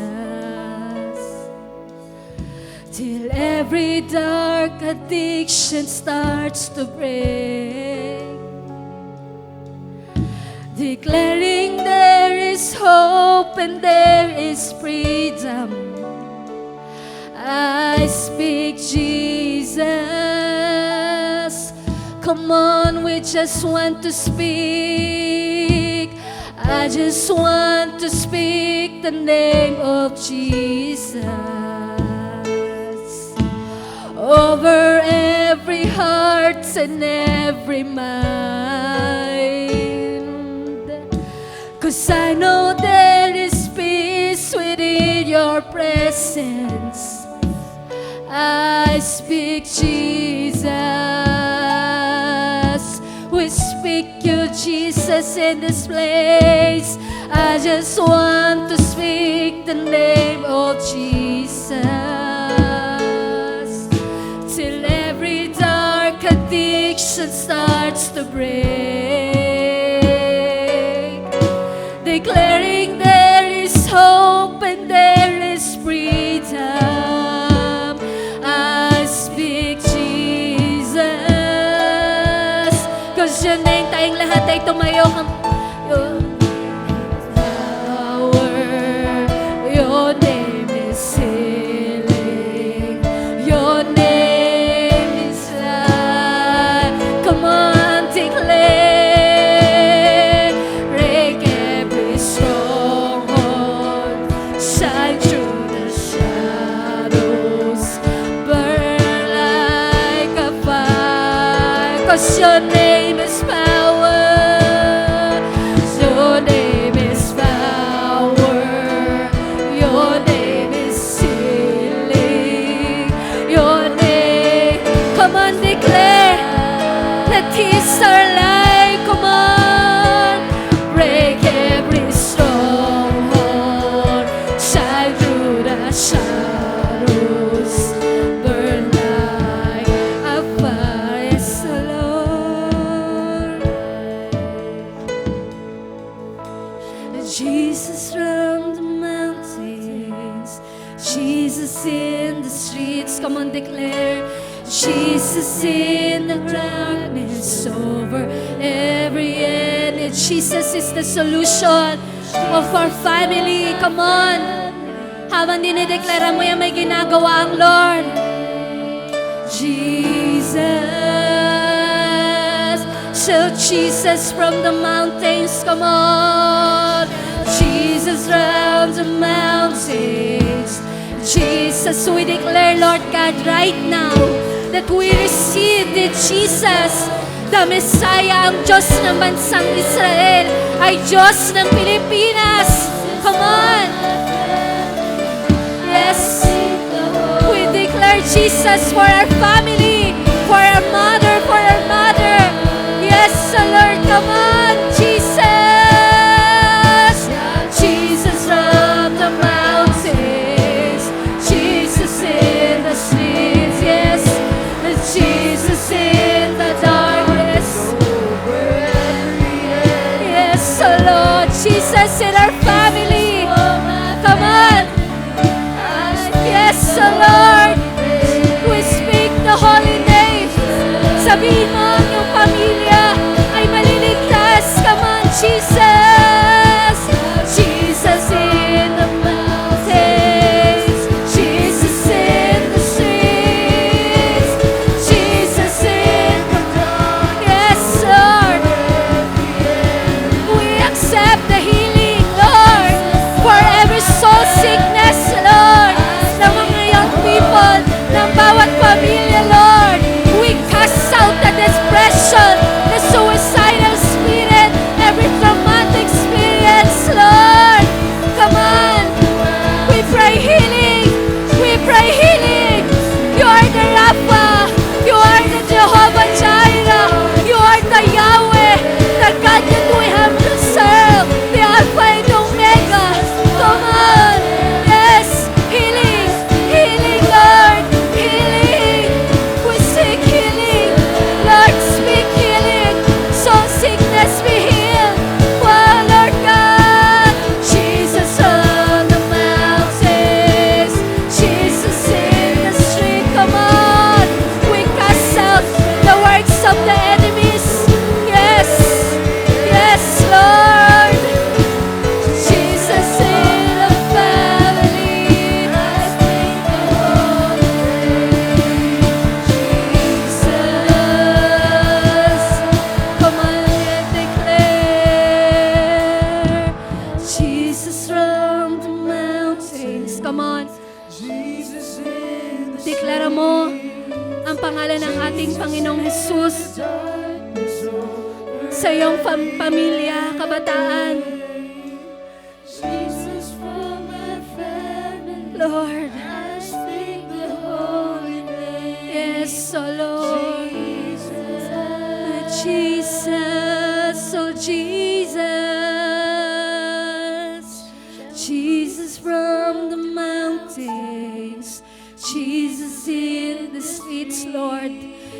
till every dark addiction starts to break, declaring there is hope and there is freedom. I speak Jesus. Come on, we just want to speak. I just want to speak the name of Jesus over every heart and every mind. 'Cause I know there is peace within your presence. I speak Jesus. We speak you, Jesus, in this place. I just want to speak the name of Jesus till every dark addiction starts to break, declaring there is hope and there is freedom. I speak Jesus. 'Cause your name, tayong lahat ay tumayo kang power. Your name is healing. Your name is life. Come on, declare. Break every stronghold. Shine through the shadows. Burn like a fire. 'Cause your name is power. Your name is power. Your name is healing. Your name. Come on, declare that He's our life. Come on, break every stronghold. Shine through the shadows. Burn like a fire. Yes, the Lord. Jesus from the mountains, Jesus in the streets. Come on, declare. Jesus in the darkness over every enemy. Jesus is the solution of our family. Come on. Habang dinideklara mo yan, may ginagawa ang Lord. Jesus. Shout Jesus from the mountains. Come on. Jesus round the mountains. Jesus, we declare, Lord God, right now that we receive that Jesus, the Messiah, ang Diyos ng bansang Israel, ay Diyos ng Pilipinas. Come on! Yes! We declare Jesus for our family, for our mother, for our mother. Yes, Lord, come on, Jesus! Jesus from the mountains, Jesus in the streets, yes, Jesus in the darkness. Yes, Lord, Jesus in our family. Come on. Yes, Lord, we speak the holy name. Sabihin mo ang iyong pamilya ay maliligtas. Come on, Jesus. Jesus in the mountains, Jesus in the streets, Jesus in the dark. Yes, Lord. We accept the healing, Lord, for every soul sickness, Lord, ng mga young people, ng bawat pamilya, Lord. We cast out the depression, the suicidal spirit, every traumatic experience, Lord. Come on. We pray healing. We pray healing. You are the Rapha. You are the Jehovah Jireh. You are the Yahweh, the God that we have to serve, the Alpha and Omega. Come on. Yes. Healing. Healing, Lord. Healing. We seek healing. Lord, speak healing. Soul sickness be healed. Wow, Lord God. Jesus on the mountains. Jesus in the street. Come on. We cast out the works of the enemies. Yes. Yes, Lord. Jesus in the family. Jesus. Come on and declare Jesus from the mountains. Come on. Deklara mo ang pangalan ng ating Panginoong Jesus sa iyong pamilya, kabataan. Lord, yes, oh Lord, Jesus, oh Jesus, Jesus from the mountains, Jesus in the streets, Lord.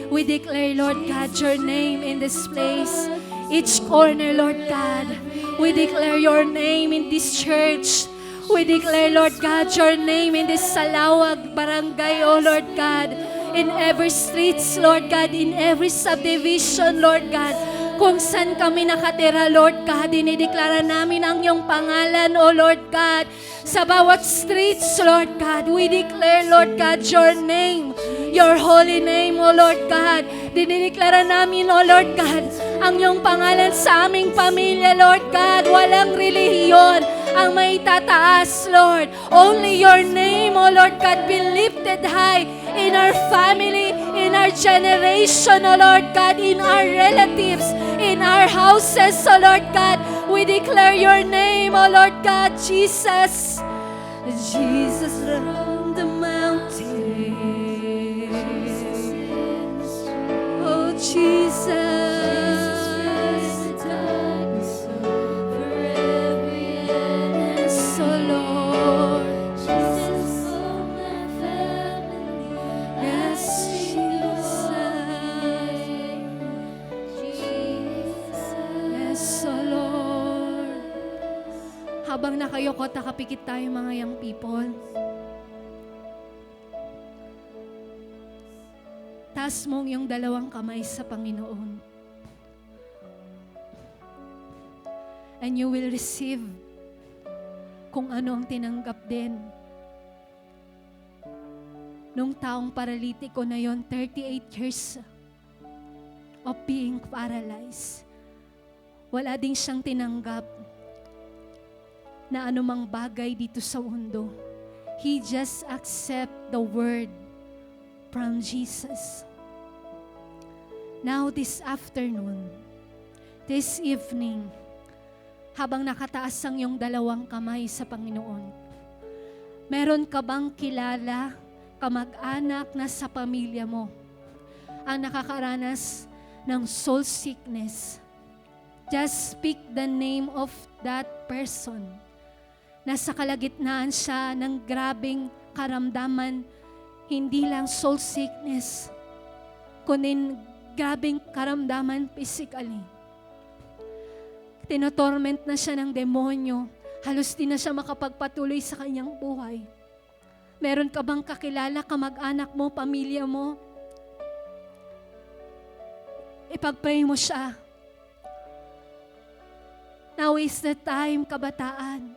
We declare, Lord God, your name in this place, each corner, Lord God. We declare your name in this church. We declare, Lord God, your name in this Salawag barangay, oh Lord God. In every streets, Lord God, in every subdivision, Lord God. Kung saan kami nakatira, Lord God, dinideklara namin ang iyong pangalan, oh Lord God. Sa bawat streets, Lord God, we declare, Lord God, your name, your holy name, oh Lord God. Dinideklara namin, oh Lord God, ang iyong pangalan sa aming pamilya, Lord God. Walang relihiyon ang may tataas, Lord. Only your name, oh Lord God, be lifted high in our family, in our generation, oh Lord God, in our relatives, in our houses, oh Lord God. We declare your name, oh Lord God, Jesus. Jesus around the mountains. Oh, Jesus. Yes, oh Lord. Yes, Jesus. Yes, oh Lord. Habang nakayoko, takapikit tayo mga young people. Taas mo yung dalawang kamay sa Panginoon. And you will receive kung ano ang tinanggap din nung taong paralitiko na yon, 38 years of being paralyzed. Wala din siyang tinanggap na anumang bagay dito sa mundo. He just accept the word from Jesus. Now this afternoon, this evening, habang nakataas ang iyong dalawang kamay sa Panginoon, meron ka bang kilala, kamag-anak na sa pamilya mo ang nakakaranas ng soul sickness? Just speak the name of that person. Nasa kalagitnaan siya ng grabing karamdaman, hindi lang soul sickness, kundi grabing karamdaman physically. Tinotorment na siya ng demonyo. Halos di na siya makapagpatuloy sa kanyang buhay. Meron ka bang kakilala, kamag-anak mo, pamilya mo? Ipag-pray mo siya. Now is the time, kabataan.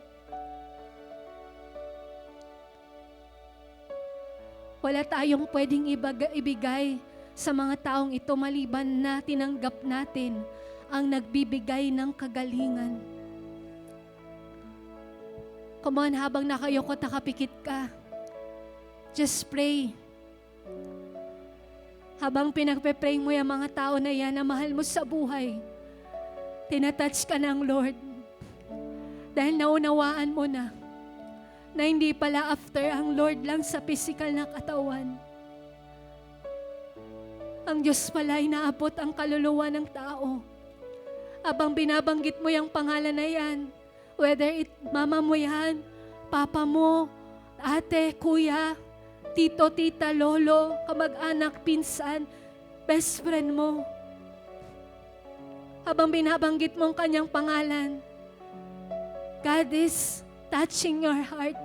Wala tayong pwedeng ibigay sa mga taong ito maliban na tinanggap natin ang nagbibigay ng kagalingan. Come on, habang nakayoko, nakapikit ka, just pray. Habang pinagpe-pray mo yung mga tao na yan na mahal mo sa buhay, tinatouch ka ng Lord. Dahil naunawaan mo na hindi pala after ang Lord lang sa physical na katawan. Ang Diyos pala ay naabot ang kaluluwa ng tao. Abang binabanggit mo yung pangalan na yan, whether mama mo yan, papa mo, ate, kuya, tito, tita, lolo, kamag-anak, pinsan, best friend mo. Habang binabanggit mo ang kanyang pangalan, God is touching your heart.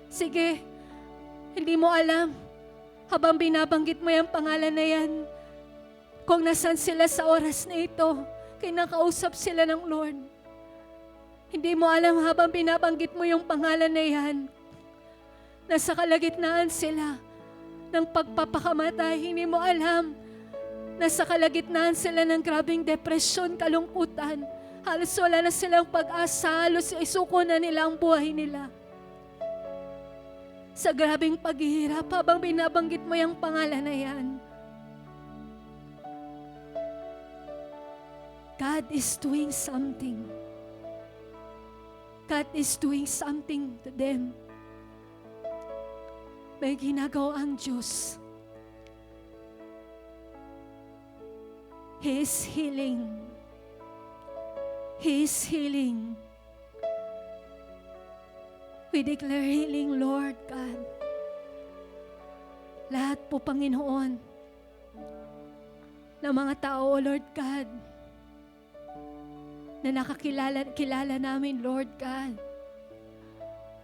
Sige, hindi mo alam, habang binabanggit mo yung pangalan na yan, kung nasan sila sa oras na ito, kinakausap sila ng Lord. Hindi mo alam habang binabanggit mo yung pangalan na yan, nasa kalagitnaan sila ng pagpapakamatay. Hindi mo alam, nasa kalagitnaan sila ng grabing depresyon, kalungkutan. Halos wala na silang pag-asa, halos isuko na nila ang buhay nila. Sa grabing paghihirap, habang binabanggit mo yung pangalan na yan, God is doing something. God is doing something to them. May ginagawa ang Diyos. He is healing. He is healing. We declare healing, Lord God. Lahat po, Panginoon, ng mga tao, Lord God, na kilala namin, Lord God.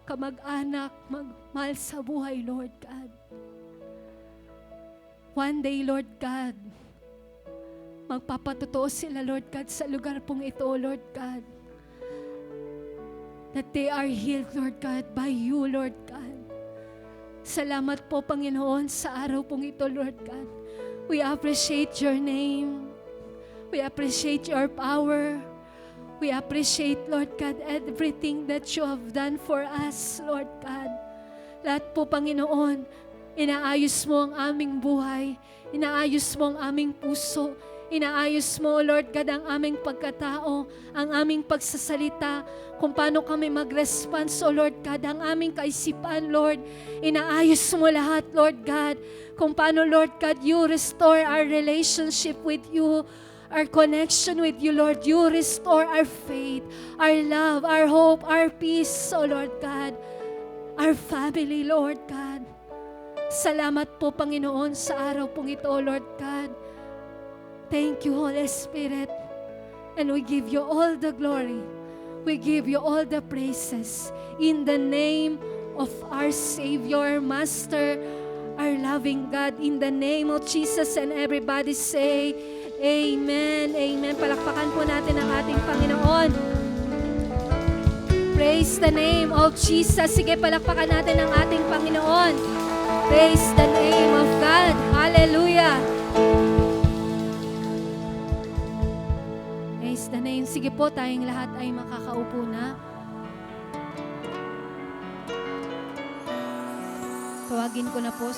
Kamag-anak, magmahal sa buhay, Lord God. One day, Lord God, magpapatotoo sila, Lord God, sa lugar pong ito, Lord God, that they are healed, Lord God, by you, Lord God. Salamat po, Panginoon, sa araw pong ito, Lord God. We appreciate your name. We appreciate your power. We appreciate, Lord God, everything that you have done for us, Lord God. Lahat po, Panginoon, inaayos mo ang aming buhay. Inaayos mo ang aming puso. Inaayos mo, Lord God, ang aming pagkatao, ang aming pagsasalita, kung paano kami mag-response, O Lord God, ang aming kaisipan, Lord. Inaayos mo lahat, Lord God, kung paano, Lord God, you restore our relationship with you, our connection with you, Lord. You restore our faith, our love, our hope, our peace, O Lord God, our family, Lord God. Salamat po, Panginoon, sa araw pong ito, Lord God. Thank you, Holy Spirit. And we give you all the glory. We give you all the praises. In the name of our Savior, Master, our loving God. In the name of Jesus, and everybody say, Amen. Amen. Palakpakan po natin ang ating Panginoon. Praise the name of Jesus. Sige, palakpakan natin ang ating Panginoon. Praise the name of God. Hallelujah. Praise the name. Sige po, tayong lahat ay makakaupo na. Tawagin ko na po.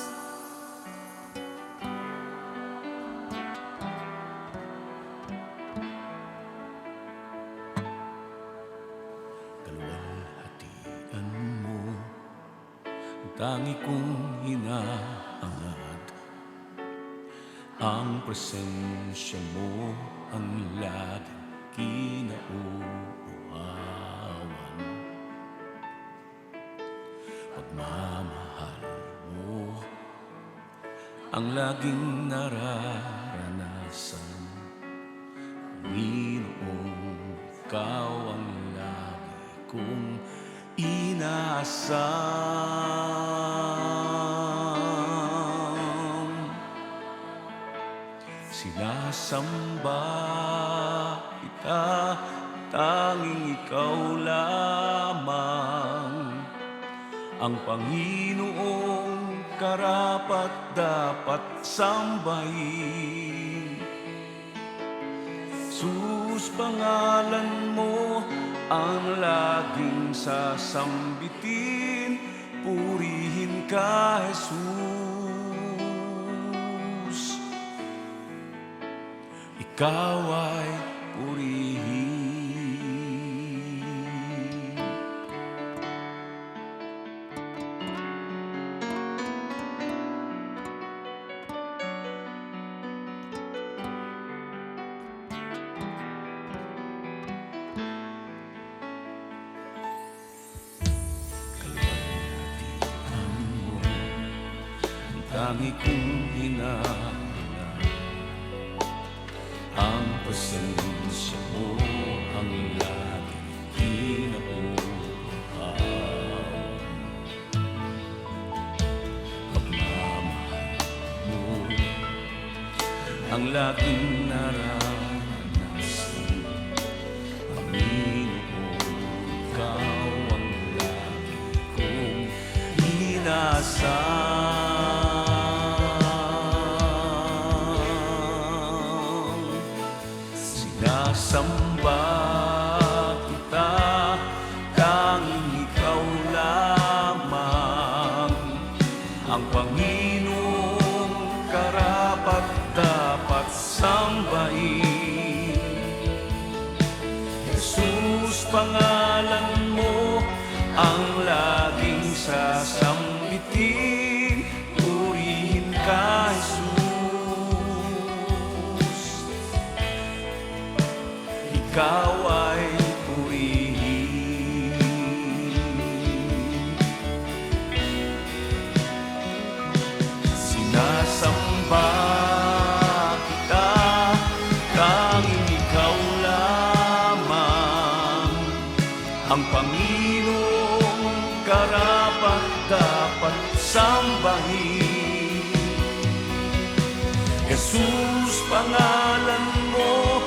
Kaluwalhatian mo ang tangi kong hinaangad. Ang presensya mo ang laging kinauuhawan. Pagmamahal mo ang laging nararanasan. Panginoong ikaw ang lagi kong inaasam. Sinasamba kita, tanging ikaw lamang ang Panginoong karapat-dapat sambahin. Jesus, pangalan mo ang laging sasambitin. Purihin ka, Jesus. Ikaw ay purihin. Kaluwalhatian mo ang tangi kong hinahanap. Ang presensya mo ang laging kinauuhawan. Pagmamahal mo ang laging nararanasan. Panginoon, ikaw ang lagi kong inasam. Sinasamba kita, tanging ikaw lamang ang Panginoong karapat-dapat sambahin. Jesus, pangalan mo ang laging sasambitin. Purihin ka, Jesus. Ikaw ay purihin. Sinasamba kita, tanging ikaw lamang ang Panginoong karapat-dapat sambahin. Jesus, pangalan mo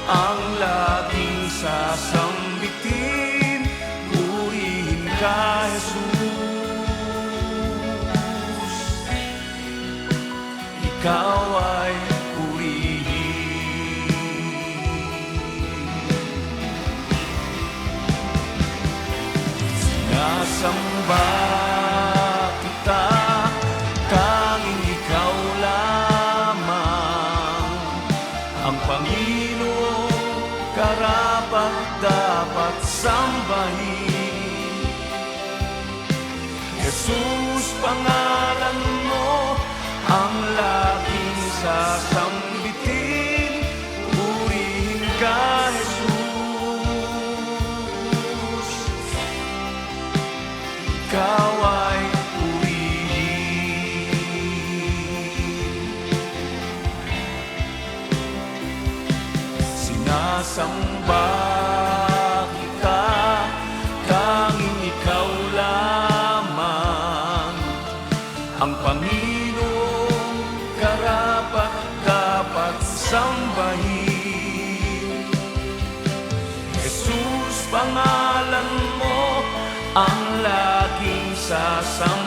ang laging sasambitin. Purihin ka, Jesus. Ikaw ay purihin. Sinasamba kita, tanging ikaw lamang ang Panginoong karapat-dapat sambahin. Jesus, pangalan mo ang laging sasambitin. Purihin ka, Jesus. Ikaw ay purihin. Sinasamba kita, tanging ikaw lamang ang Panginoong karapat-dapat sambahin. Jesus, pangalan mo ang laging sasambitin.